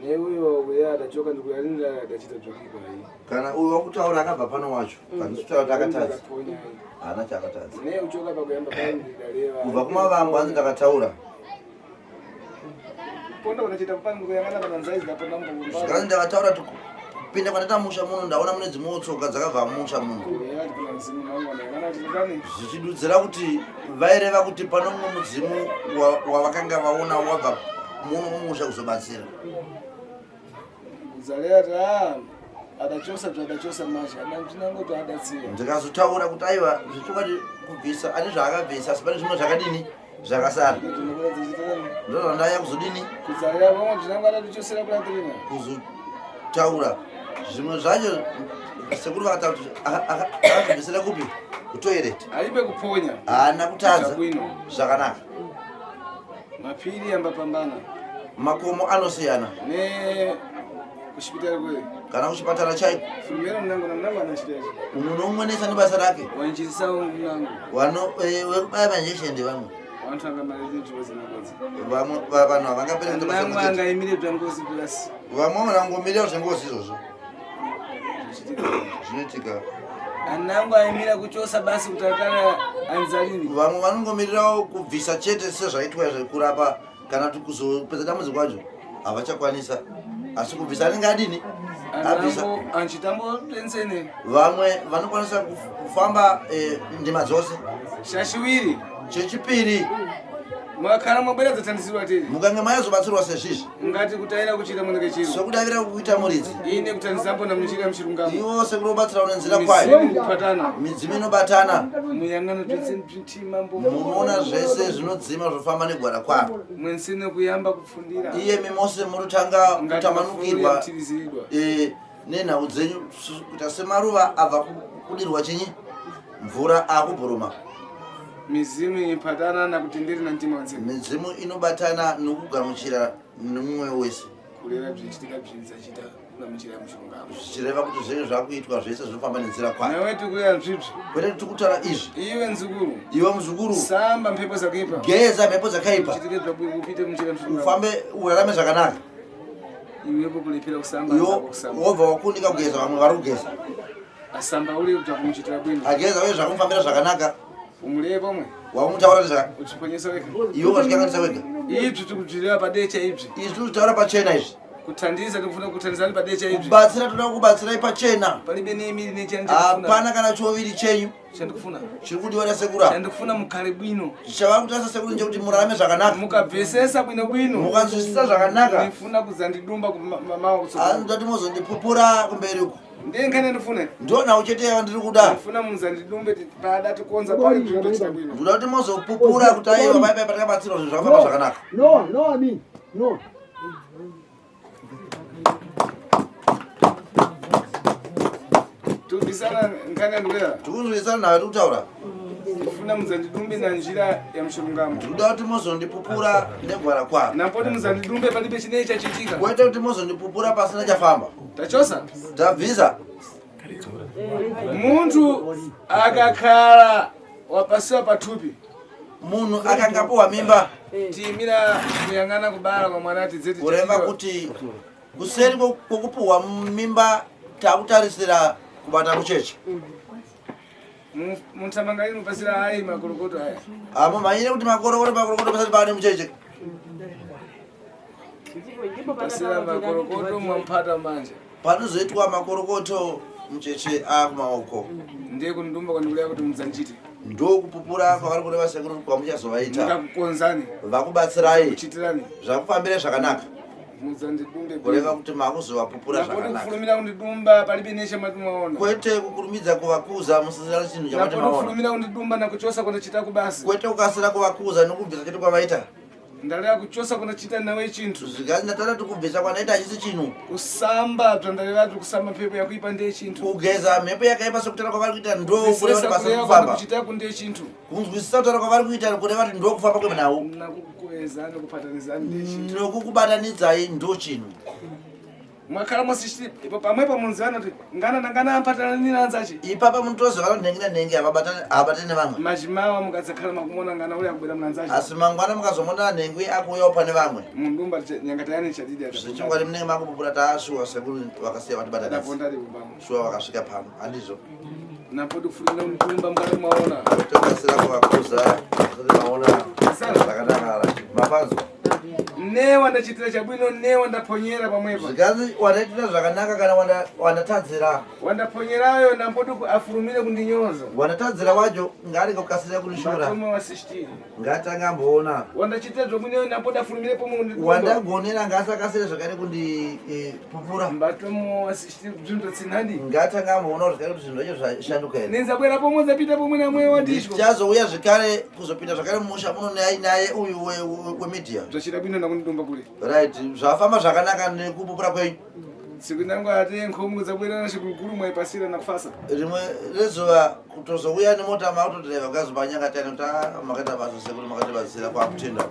neuyo kuya adachoka ndikuyalinda adachita zvokipa iyi kana uyu wakutaura akabva pano wacho pandisitaura kuti akatadza Akaponya iyi. haana chaakatadza neuchoka pakuyamba paindidaleva kubva kumavambo hanzi ndakataura ponda kunachita kupani kuyangana pananzaizi aponambo zvikanzi ndakataura kupinda kwandaita musha muno ndaona mune dzimwewo tsoka dzakabva musha muno zvichidudzira kuti vaireva kuti pano mumwe mudzimu wavakanga vaona wabva muno mumusha kuzobatsira zaleta adachosa zvadachosa masha tinangoti adatsiya ndikazotaura kuti aiwa zvichokati kubvisa ane zvaakabvisa asi pane zvimwe zvakadini zvakasara ndozvandaya kuzodini kuzalera vamwe tinango adatichosera kulatirina kuzotaura zvimwe zvacho sekuru vakataura kuti akazobvisira kupi kutoireti alipe kuponya haana kutadza bwino zvakanaka mapiri yambapambana makomo anosiyana ne kuchipitara kwe kana kuchipatara chaiko furumero mnango anachitaizvo unonomwenesa nebasa rake wanchirisawo mnango wekubaya manjeshende vamwe vantu angamarezvozinakodzi vamwe vanhu nango angaimire bzvangozi plus vamwe vanangomirira zvengozi izvozvo zvinoitika anango aimira kuchosa basi kuti akana anzalini vamwe vanongomirirawo kubvisa chete sezvaitwa zvekurapa kana kuti kuzopedza dambudziko kwacho havachakwanisa asi kubvisa anenge adini abvisa anchitamboensene vamwe vanokwanisa kufamba ndima dzose shashiwiri chechipiri makhala mwabweredza thandizirwa tiri mukange mayazobatsirwa sezvizvi ngati kutaira kuchita munenge chiro sokudavira kuita muridzi ine kuthandizambona muchira muchirungamo iwo sekunobatsira une nzira kwayo kupatana midzimu inobatana muyang'ana twetsemtima munoona zvese zvinodzima zvofamba negwara kwaro mwensine kuyamba kupfundira iye mimose munotanga kutambanukirwa kutiriziridwa nenhau dzenyu kuita semaruva abva kudirwa chinyi mvura akubhuruma mizimu ipatana nakutenderi na mtima wanzemu midzimu inobatana nokugamuchira nemumwe wese kureva zvichitika zvichita kugamuchira mushongamo zvichireva kuti zvenyu zvakuitwa zvese zvinofamba nenzira kwayo nawe tikuya zvibvi kwete tikutaura izvi iwe nzukuru iwe muzukuru samba mhepo zakaipa geza mhepo dzakaipa chitike zvabwiri kupite muchira mushongamo ufambe urarame zvakanaka iwepo kulepera kusamba iwo wobva wakundika kugeza vamwe vari kugeza asamba uri kuti kumuchitira bwino ageza uye zvakumufambira zvakanaka umulepo pomwe wamutaura zvaka uchiponyesa wega iwe wazvikanganisa wega ibvi tikubvirira padecha ibvi izvi titaura pachena izvi kuthandiza tikufuna kuthandizani padecha ibvi kubatsira toda kubatsirai pachena palibe neimiri nechani hapana kana choviri chenyu chandikufuna chiri kudiwa sekura chandikufuna mukhale bwino chava kutasa sekuru nje kuti murarame zvakanaka mukabvesesa bwino bwino mukanzwisisa zvakanaka ndifuna kuzandidumba kumamawo andoti muzondipupura kumberi uko ndengane ndifuna ndionao chete yavandiri kuda ndifuna muzandidumbe pada tikonza pali tindochita bwino ndoda kuti muzopupura kuti aiwa paipai patakabatsirwa zvinhu zvakafamba zvakanaka No. tubvisana nkanga ndikuya tikunzwisana nawe tikutaura ndifuna muzandidumbe na njira ya mushongamo ndikuda kuti muzondipupura negwara kwaro napoti muzandidumbe palibe chinei chachitika kwete kuti muzondipupura pasina chafamba tachosa tabvisa muntu akakhala wapasiwa pathupi munhu akangapohwa mimba tiyimira kuyang'ana kubala kwa mwana tidzeti kureva kuti kuseri kwokupuhwa mimba takutarisira kubata mucheche muntamangalini mupasira ayi makorokoto aya amo manyire kuti makorokoto pasati paane mucheche pasira makorokoto mwampata manje panozoitwa makorokoto mucheche akumaoko ndiye kundumba kwandikuleya kuti mudzandichite ndokupupura kwavari kureva sekuru kwamuchazovaita ndikakukonzani vakubatsirai kuchitirani zvakufambire zvakanaka mudzandidumbe kureva kuti makuzovapupura zvakanaka kufulumira kundidumba palibe neshe matimaona kwete kukurumidza kuvakuza musisira chinhu chamati maona kufulumira kundidumba nakuchosa kunachita kubasi kwete kukasira kuvakuza nokubvisa chete kwavaita ndaleva kuchosa kunachita nawe chinthu zvikati ndatara tikubvisa kwanaita hachisi chinhu kusamba bzandalevati kusamba mhepo yakuipa ndiye chinthu kugeza mhepo yakaipa sekutara kwavari kuita Kuzwisisa ndokufamba kureva kuchitako ndiye chinthu kunzwisisa kutaura kwavari kuita kureva kuti ndokufamba kwemnawo nakukuweza nekupatanizani ndiye chinthu nokukubatanidzai ndo chinhu mwakhala mwasishitira ipo pamwepo munziwana kuti ngana ampatana nini anzace ipapa mutozo valo nenge abatene vamwe machimawa mukadzakhala makumona ngana uli akubwera mnanzace asi mangwana mukazomona nenge akuuyawo pane vamwe mundumba nyangatayani chadidi zvichingwari munenge makupupura taashuwa sekuru vakasiya vati batadisi adapondari kubama shuwa vakasvika pano handizvo napoti kufurira mukumba mukati mwaona tokasira kuvakuza kuti maona zvakanakara mapanzo newa ndachitira chabwino newa ndaponyera pamwepo zvikazi wandaitira zvakanaka kana wandatadzira wandaponyerayo nampoti afurumire kundinyoza wandatadzira wacho ngaarikakukasira kunishora matome wasishtiri ngatanga amboona wandachitira zvomwine nampoti afurumire pomwe wandagonera ngaasakasire zvakare kundipupura mbatomo wasishtiri bzvindotsinhandi ngatanga amboona kuti zvakare kuti zvinhu zvacho zvashanduka here nenzabwera pomwe zapita pomwe namwe wandisho tichazouya zvakare kuzopinda zvakare mumusha muno naye uyu wemedia zvachida bwino nakundidumba kule right zvafamba zvakanaka nekupupura kwenyu tsiku nangu ate nkhomu zabwera nachiguruguru mwaipasira nakufasa rimwe rezuva kutozouya nemota mautodhiraivha kukazobanyakatani kuti makaita basa sekuti makatibasira kwakutenda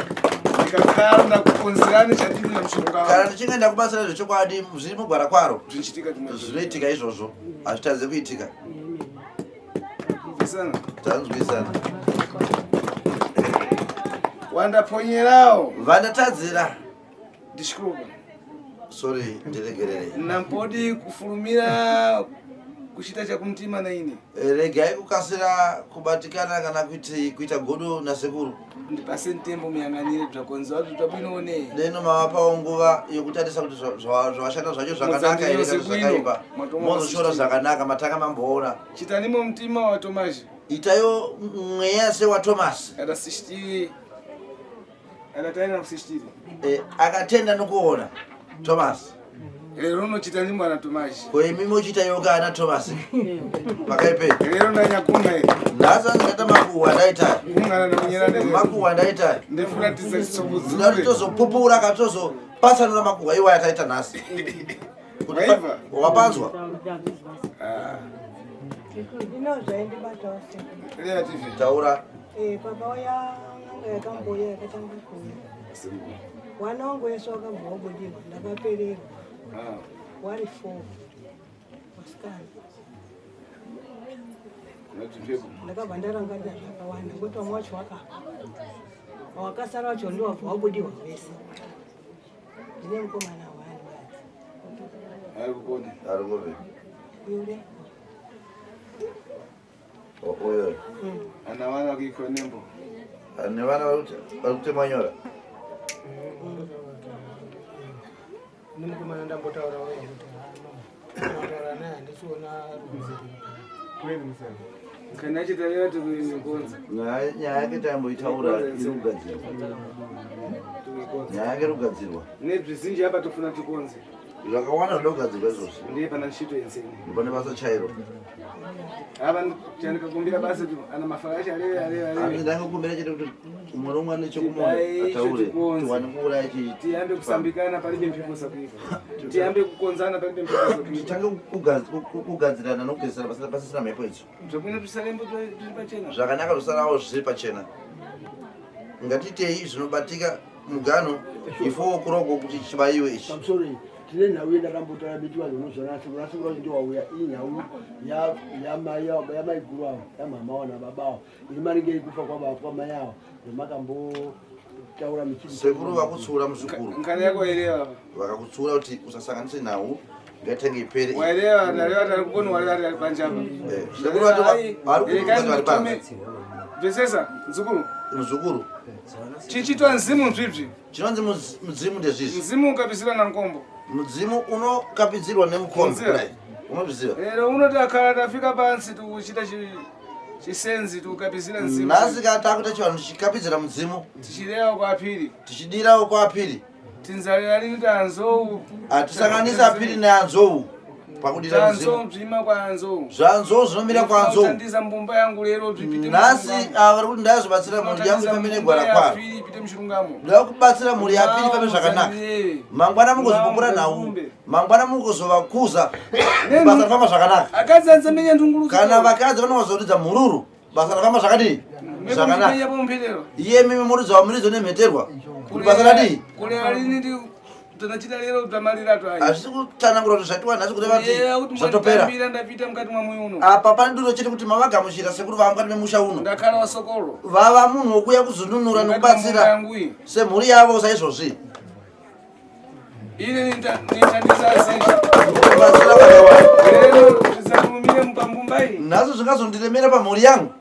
ndikakhala ndakukonzerani chadini namushonga kana ndichinge ndakubasira zvechokwadi zviri mugwara kwaro zvinchitika zvinoitika izvozvo hazvitadze kuitika zvisana tanzwisana wandaponyerawo vandatadzira ndishikuruka sorry ndiregerere nampodi kufurumira kuchita chakumtima na ine regai kukasira kubatikana kana kuita godo nasekuru ndipase ntembo muyang'anire bzvakonziwa kuti twabwinone neno mavapawo nguva yokutarisa kuti zvavashanda zvacho zvakanaka here kana zvakaipa mozoshora zvakanaka matanga mamboona chitanimo mtima wa Tomashi itayo mweya sewatomasi adasishtiri adataina kusishtiri akatenda nokuona Thomas lero unochita mwana Tomashi koimi mochitayo kana Thomas pakaipe lero ndanyakuna ere ndasa ngata makuwa ndaita kungana nakunyerana makuwa ndaita ndefuna tizachisobudzi ndatozopupura katozopatsanura makuwa iwa yataita nhasi wapanzwa taura baba waya ngekamboya yakatanga kuya wana wangu yesu akabva wabudirwa ndakapererwa wari 4 wasikana ndakabva ndarangarira zvakawanda ngoti vamwe wacho wakafa wakasara wacho ndiwabva wabudirwa vese ndine mukomana arikove yule oyo ana vana kuiko nembo ane vana vakutemanyora nemukomana ndambotaura naye handisiona kana chitarira tikuikonza nyaya yake tamboitaura iri kugadzirwa nyaya yake rugadzirwa nezvizinji apa tofuna tikonze zvakawanda zvida kugadzirwa izvozvi ndiye pana ntchito yenseni ndipane basa chairo ava chandikakumbira basa kuti ana mafarashi ndangokumbira chete kuti umwe nomwe ane chokumuona ataure tiwane kuuraya tiyambe kusambikana palibe mhepo zakuipa tiyambe kukonzana palibe mhepo zakuipa titange kugadzirana nokugadzirana pasisina mhepo idzo zvabwino zvisalembo zviri pachena zvakanaka zvisarawo zviri pachena ngatitei zvinobatika mugano ifo kuroko kuti chivaiwe ichi tine nhau yendakambotaura biti vanhu unozvanasura kuti ndiwauya ii nhau yamaiguru avo yamama avo nababa avo iri maringe ikufa kwamai avo yamakambotaura sekuru vakutsiura muzvikuru nkani yako waireva vakakutsiura kuti usasanganise nhau ngatenge ipere waireva nareva tari kukoni wari panjapa sekuru vari panza bvesesa muzukuru muzukuru chichitwa nzimu zvibvi chinonzi mudzimu ndezvizvi mzimu ukapisira nankombo mudzimu unokapidzirwa nemukombe kudai unozviziva lero unoti akhala tafika pansi tikuchita chisenzi tikukapisira nzimu nhasi kana takuita chivanhu tichikapidzira mudzimu tichidirawo kwa apiri tichidirawo kwa apiri tinzalira lini tanzou hatisanganisa apiri neanzou pakudira tanzou bzima kwa anzou zvanzou zvinomira kwanzou tandiza mbumba yangu lero bzipite nhasi ava kuti ndazobatsira mhuri yangu pamene gwara kwaro ipite muchirungamo ndava kubatsira mhuri yapiri pame zvakanaka mangwana mukuzopupura nhau mangwana mukuzovakuza basa rafamba zvakanaka akadzi anzamenya ndunguluzo kana vakadzi vanovazoridza mhururu basa rafamba zvakadii zvakanaka iye mimi muridzi wamuridzo nemheterwa kuti basa radii kulera lini ndi tunachita lero tutamalira twayi. Asikutsanangura kuti zvatiwa nhasi kuti vati zvatopera. Ndapita ndapita mukati mwa moyo uno. Apa pandiro chete kuti mavagamuchira sekuru vava mukati memusha uno. Ndakhala wasokolo. Vava munhu wokuya kuzununura nekubatsira semhuri yavo saizvozvi. Ine nitandisasi. Kubatsira vakawanda. Lero tisakumire mupambumbai. Nhasi zvingazondiremera pamhuri yangu.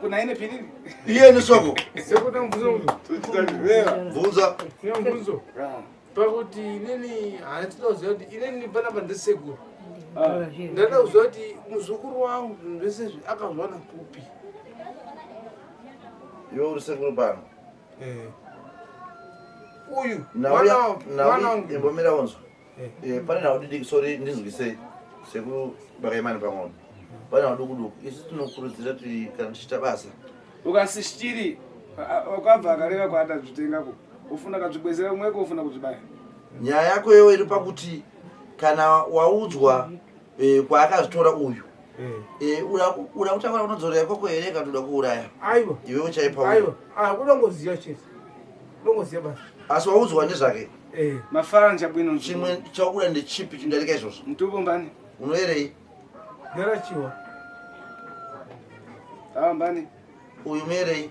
Kuna ine piriri. Iye ni soko. Sekuta mvuzo tuchitandivera. Bvunza. Mvuzo. Pakuti inini handinoziva kuti inini panapa ndesekuru. Ndada kuziva kuti muzukuru wangu zvese akazwana kupi. Iwe uri sekuru pano. Uyu Nawo imbomira onzo. Pane nawo didi sorry ndinzwisei. Sekuru bakaimani pamwe. Pane nawo duku. Isi tinokurudzira kuti kana tichita basa. Ukasishiri ukabva akareva kwaata zvitengako. Ufuna kadzibwezera umweko ufuna kuzvibaya. Nyaya yako yewe iri pakuti kana waudzwa kwaakazvitora uyu. Uda kutaura unodzorera ikoko here kana uda kuuraya. Aiwa. Iwe uchaipa. Aiwa. Kunongoziva chete. Kunongoziva basa. Asi waudzwa ndezvake. Mafanja bwino. Chimwe chakuda ndechipi chindarika izvozvo. Mutupo mbani. Unoerei? Ndarachiwa. Mbani. Uyu merei?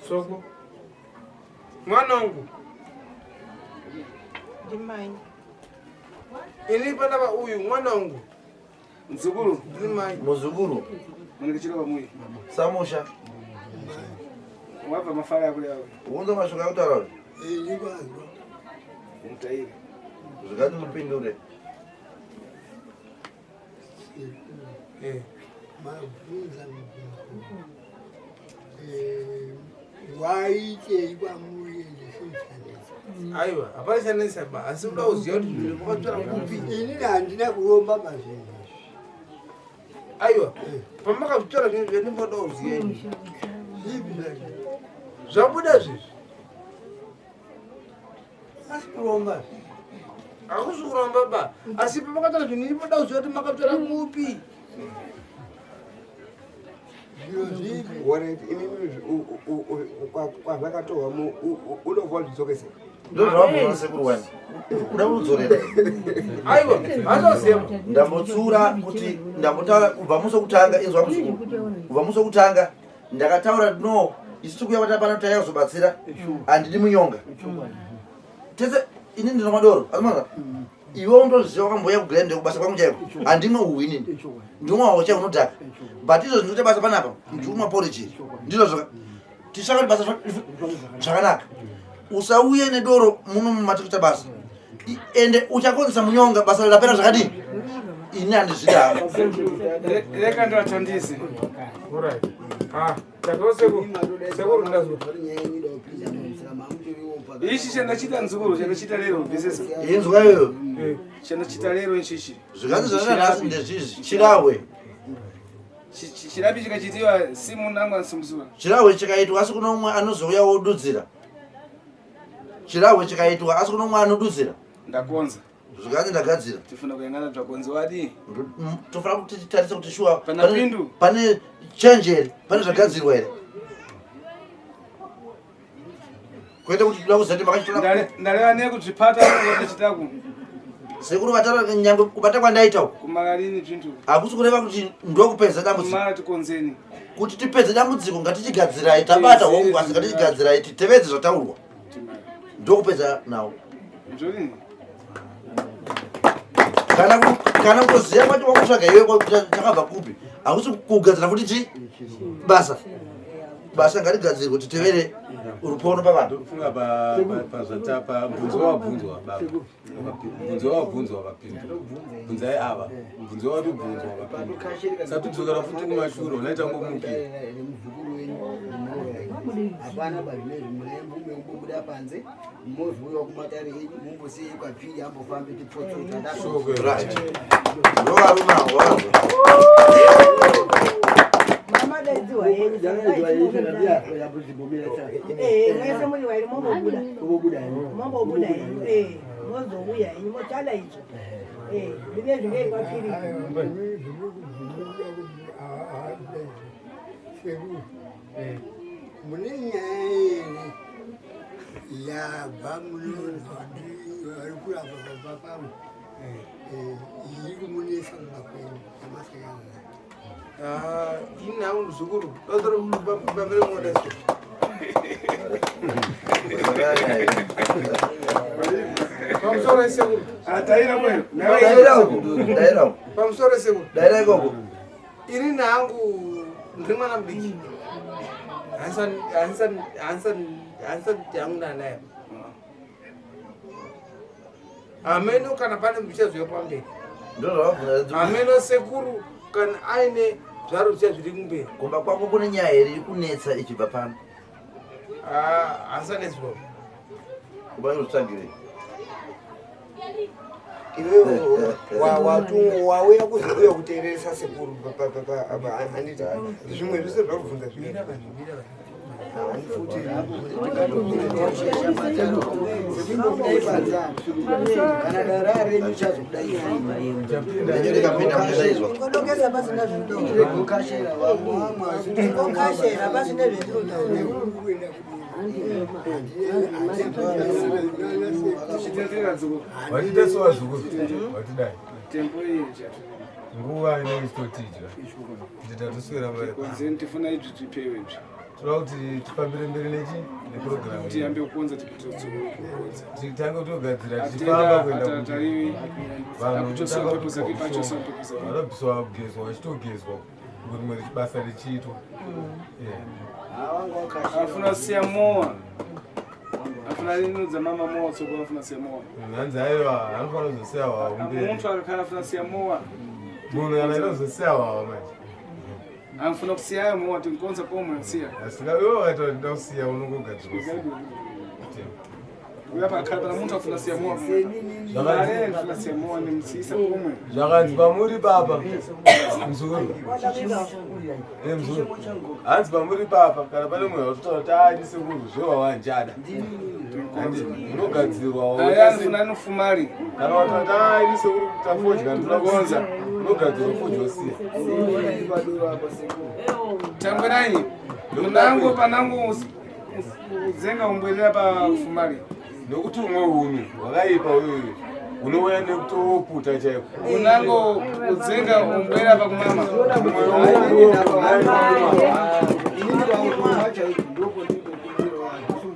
Soko. Mwana wangu. Ndimai. Ini panapa uyu mwana wangu. Mzukuru. Ndimai. Muzukuru. Munekechera pamuyi. Samusha. Wabva mafara yako yawo. Unza mashoka kutaura. Ndikwanzwa. Mutairi. Zvikati mupindure. Mabvunza waitei kwamuri ndisishanisa. Aiwa, hapashanisa ba. Asi uda kuziva kuti zviro mwakatora kupi. Ini handina kuromba pazvinhu. Aiwa, pamakazvitora zvinhu zvenimoda kuziva ini. Zvipi zvacho? Zvabuda zvizvi. Asi kuromba. Hakusi kuromba ba. Asi pamakatora zvinhu ndimoda kuziva kuti makatora kupi. Kwazvakatorwa unovha zvidzokese. Ndozvavabvunza sekuru wani. Uda kudzorera. Aiwa, hanoziva. Ndambotsura kuti ndambotaura kubva musi wokutanga inzwa muzukuru. Kubva musi wokutanga ndakataura no isi tikuya kuti apana kuti ayazobatsira handidi munyonga. Tese ini ndino madoro. Azimana. Iwe undoziva kwamboya kugirende kubasa kwangu chaiko. Handimwe uhu inini. Ndimwe wawo chaiko unodhaka. But izvo zvinoita basa panapa ndikumwa porridge. Ndizvo zvaka. Tishaka basa zvakanaka. Usauye nedoro muno mumatikuita basa. Ende uchakonzesa munyonga basa lapera zvakadini. Ini handizvida. Reka ndoatandise. Alright. Takoseku. Sekuru ndazwa. Ichi chandachita nzukuru chandachita lero bvisesa. Inzwa iyoyo. Chandachita lero ichichi. Zvikati zvanana nhasi ndezvizvi chirawe. Chirapi chikachitiwa simu nangu ansimbusura. Chirawe chikaitwa asi kuno umwe anozouya wodudzira. Chirawe chikaitwa asi kuno umwe anodudzira. Ndakonza. Zvikati ndagadzira. Tifuna kuyangana twakonzi wadi. Tofana kuti titarise kuti shuwa Pana pindu. Pane change here. Pane zvagadzirwa here. Kwete kuti tinoda kuzati makachitola. Ndareva nekuzvipata ngachitaku. Sekuru vatara nyangwe kubata kwandaitawo. Kumagalini zvintu. Hakusi kureva kuti ndokupedza dambudziko. Kumara tikonzeni. Kuti tipedze dambudziko ngatichigadzirai tabata hongu asi ngatichigadzirai titevedze zvataurwa. Ndokupedza nawo. Njodini. Kana kuziva kuti wakutsvaga iwe takabva kupi. Hakusi kugadzira futi chi basa. Basa ngatigadzirwe kuti tevere urupono pavanhu. Kufunga pazvatapa bvunzo wabvunzwa baba. Bvunzo wabvunzwa vapinda. Bvunzai ava. Bvunzo wabvunzwa vapinda. Satudzokera futi kumashure unaita ngomuki. Hapana bazvinezvi murembo umeubuda panze mozouya kumatare enyu mumbosiyei kwapiri ambofambe tipotsota Right. Ndovarumawo wavo. Mamadaidziwa yenyu. Mwese muri wairi mombobuda. Mombobuda yenyu. Mozouya yenyu motala idzo. Zvinezvi ngei kwapiri. Mune nyaya yabva munondo arikura papamu iri kumunesa mumakwenu amasekana inawo nduzukuru dodoro bambere modesto Pamsore seguro. Ataira kwenu. Daira. Pamsore seguro. Daira iko. Ini nangu ndima na mbiki. Ansan yangu na naye. Ameno kana pane mbichazo yopamde. Ndoro. Ameno seguro kan aine zvaro zviri kumbe. Kumba kwako kune nyaya iri kunetsa ichibva pano. Asanetswa. Kuba utsvagire. Iwe wauya kuzokuya kuteeresa sekuru andita zvimwe zvese zvakubvunza zvimwe kana darare muchazodai Kodokesa pasina zvido. Kukashera pasina zvido. Vachitesowa zvikuru vatidai nguva inoistotidya kuti tatuswera tifuna izvi tipewe izvi toda kuti tifambire mberi nepurogiramu tiyambe kukonza tipitotsokukonza titange kutogadzira tichifamba kuenda vanhu vanobviswa kugezwa vachitogezwa kuti rimwe basa richiitwa afuna kusiya mowa afuna rinudza mama mowa tsoko afuna kusiya mowa hanzi aiwa anofana kuzosiya wawo mberi muntu akakhala afuna kusiya mowa munhu kana inozosiya wawo manje anfuna kusiyayo mowa tinkonza pomwe kusiya asikawewo wakaita kuti nda kusiya unongogadzirwa uyapakhala pana muntu afuna kusiya mowa afuna kusiya mowa nimsiisa pomwe zvakanzi pamuri papa mzukuru mzukuru hanzi pamuri papa kana pane mweya watotaura kuti ainisekuru zvewawanjada unogadzirwa anfuna anofumari kana watotaura kuti ainisekuru tafodya ndinogonza unogadzirwa fodya wasiya tangwerai munango panango udzenga umbwerera pafumari nokuti umwe unhu hwakaipa uyoyo unouya nekutoputa chaiko unango udzenga umbwera pakumama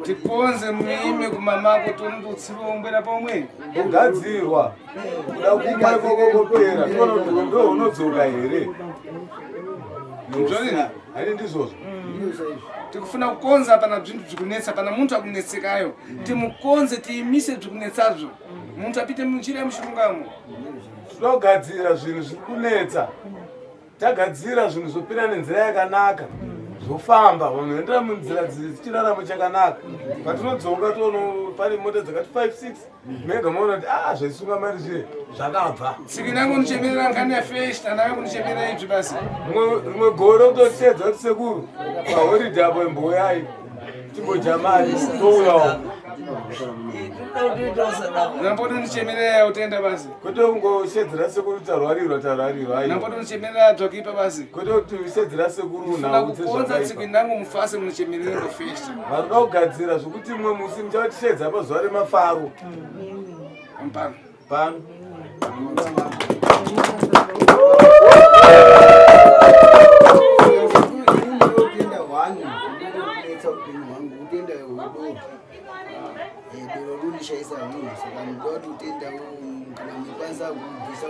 tikonze muime kumamako tonototsiva umbwera paumwe kugadzirwa kuda kumwa ikokokopera tiona kuti ndo unodzoka here zvonini hani ndizvozvo tikufuna kukonza pana zvinhu zvikunetsa pana muntu akunetsekayo timukonze tiimise zvikunetsazvo muntu apite munjira yemushurungamo toda kugadzira zvinhu zviri kunetsa tagadzira zvinhu zvopinda nenzira yakanaka zvofamba vanhu endera munzira dzichiraramo chakanaka patinodzoka tono pane mota dzakati 5-6 mega maona kuti zvaisunga mari zve zvakabva tsiki nangu nichemerera ngani yafeshta nawe kunichemerera ibvi basi rimwe gore kutotedza kuti sekuru pahoridhe apo imboyai timboja mari touyawo namboto nichemerera utenda basi kwete kungoshedzera sekuru tarwarirwa namboto nichemerera dzokipa basi kwete kuti ushedzera sekuru nakukonza tsiki nangu mufase munichemerera ngofeshta varuda kugadzira zvokuti mwe musi muchatishedza pazuva remafaro pano shaisa munhu saka ndoti utenda kana mukwanisa kubvisa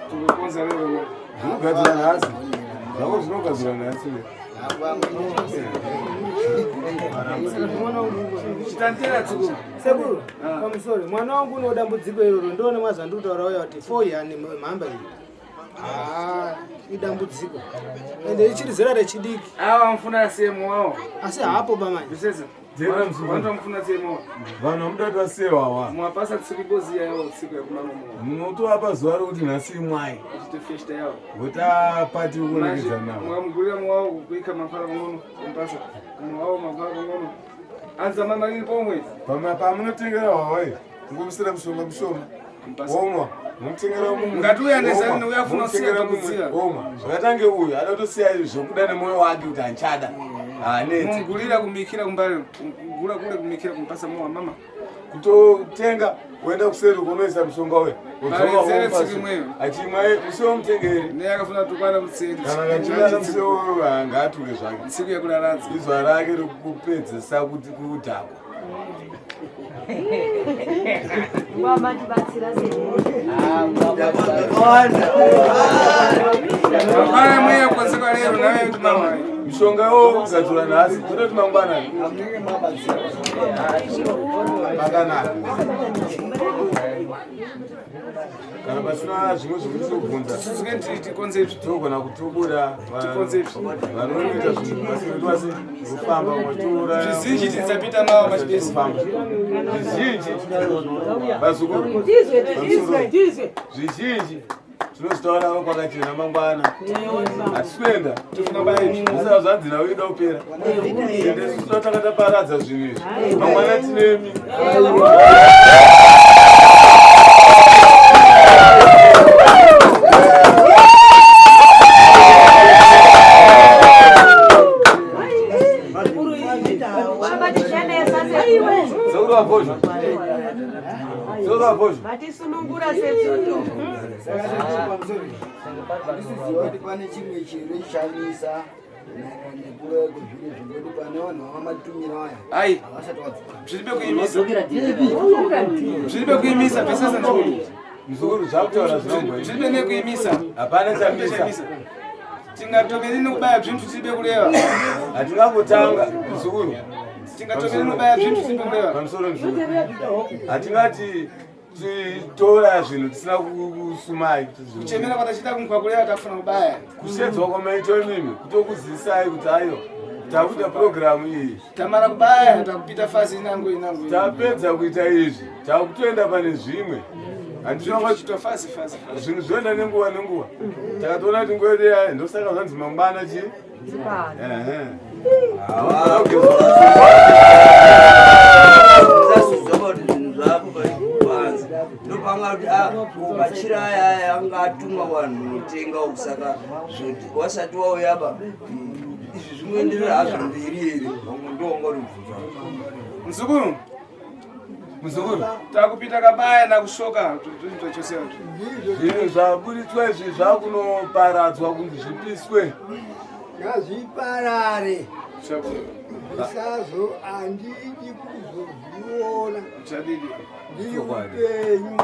tinokonza lero zvinogadzira nhasi zvako zvinogadzira nhasi chitantera tsiko sekuru pamusoro mwana wangu uno dambudziko iroro ndione mwazandutaura uya kuti 4 yani mhamba iyi idambudziko ende ichiri zera rechidiki ava mfuna asemo wawo asi hapo pamanje bisese vantomfuna semo vanhu vamuda kuti vasewawa mwapasa tsikibozi yawo tsiku yakumama munotovapa zuva rokuti nhasi imwai chitefeshta yawo votapati kuonekedzana navo mwamugurira mwawo kuika mafara pang'ono kumpasa mwawo mafara pang'ono anzama marini pomwe pamunotengera hwawai ngomusira mushoma omwa mumutengera ngati uya nezani uyafuna kusiya omwa zvakatange uyu ada kutosiya zvokuda nemwoyo wake kuti anchada mugulira kumikira kumbari gula kule kumikira kumpasa mwa mama kutotenga Uenda kuseri ukomesa mshonga we. Zere tsikimwe. Achimwa musho mtengeri. Ne akafuna tukwana mutsengi. Kana kachira musho wanga atuke zvake. Tsiku yakularadza. Izwa rake rekupedza sakuti kudhako. Mama tibatsira Mwana mweya kwatsika lero nawe kuti mama. Mishonga wo ukatura nhasi tototi mangwana. Makanaka. Kana pasina zvimwe zvekubvunza Tikenti concept togona kutubura vanoita zvinhu pasirwasi kufamba kwatora zvizhinji tidzapita nawo machibesi kufamba zvizhinji bazukuru zvizhinji tinozvitaura kwakachena mangwana hatikuenda tofuna zvanzina uida kupera ende tinotanga taparadza zvinhu izvi mangwana tinemi Vatisunungura sesuto. Pane chimwe chiro chishamisa nekure kuzvire zvingoti pane vanhu vamatumira vaya. Ai, zviribe kuimisa. Zviribe kuimisa pesesa nzuri. mzukuru zvakutaura zvinongwa Zviribe nekuimisa. hapana chamisa Tingatomeri nekubaya zvintu tiribe kureva. hatingangotanga mzukuru Tingatomeri nekubaya zvintu tiribe kureva. pamusoro mzukuru hatingati titora zvinhu tisina kusumai Kuchemera kwatachita kumukwakureva tafuna kubaya. kusedzwa kwamaito mimi kutokuzisai kuti ayo takuita programu iyi Tamara kubaya takupita fasi inango. tapedza kuita izvi takutoenda pane zvimwe Handinochita fasi. zvinhu zvoenda nenguva takatoona kuti ngoedeya ndosaka zvanzi mangwana chi ndopanga kuti machira aya anga atuma vanhu utenga usaka zvoti wasati wauyaba izvi zvinoenderera hazvo mberi here vamwe ndowanga Mzukuru. Takupita kabaya nakushoka zvinhu chose. zvinhu zvaburitswa izvi zvakunoparadzwa kunzi zvipiswe ngazviparare zvisazo handidi kuzozviona ndiri upenyu.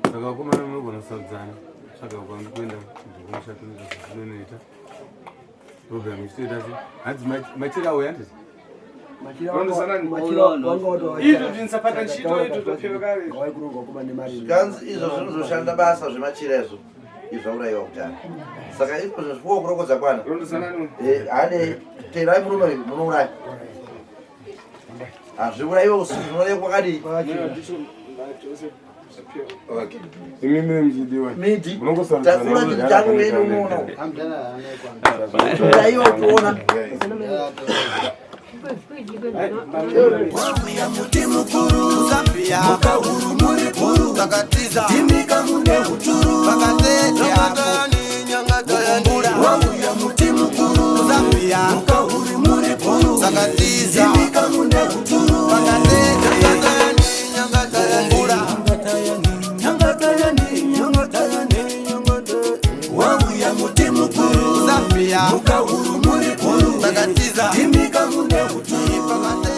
saka vakomana munogona kusaudzana tsvaga kwanokuenda zvinoita programu ichitoita se hanzi machira auya handisi Izvo zvinsapata nchito izvo zvapfeka kare. Ganzi izvo zvinozoshanda basa zvemachira izvo izvaurayiwa kutanga saka izvozvo zvifuwo kurokodza kwana hane terai murume munouraya hazviurayiwe usiku zvinoreva kwakadii imimi mchidiwa takura chitano wenu unoona urayiwa utiona Wakuya muti mukuru Zambia Mukahuru muri puru Takatiza Timika mune huturu Pakatete Nyangagayani Nyangagayani Wakuya muti mukuru Zambia Mukahuru muri puru Takatiza Timika mune huturu Pakatete Nyangagayani Nyangagayani Nyangagayani Nyangagayani Wakuya muti mukuru Zambia Mukahuru muri puru Takatiza Timika mune huturu Pakatete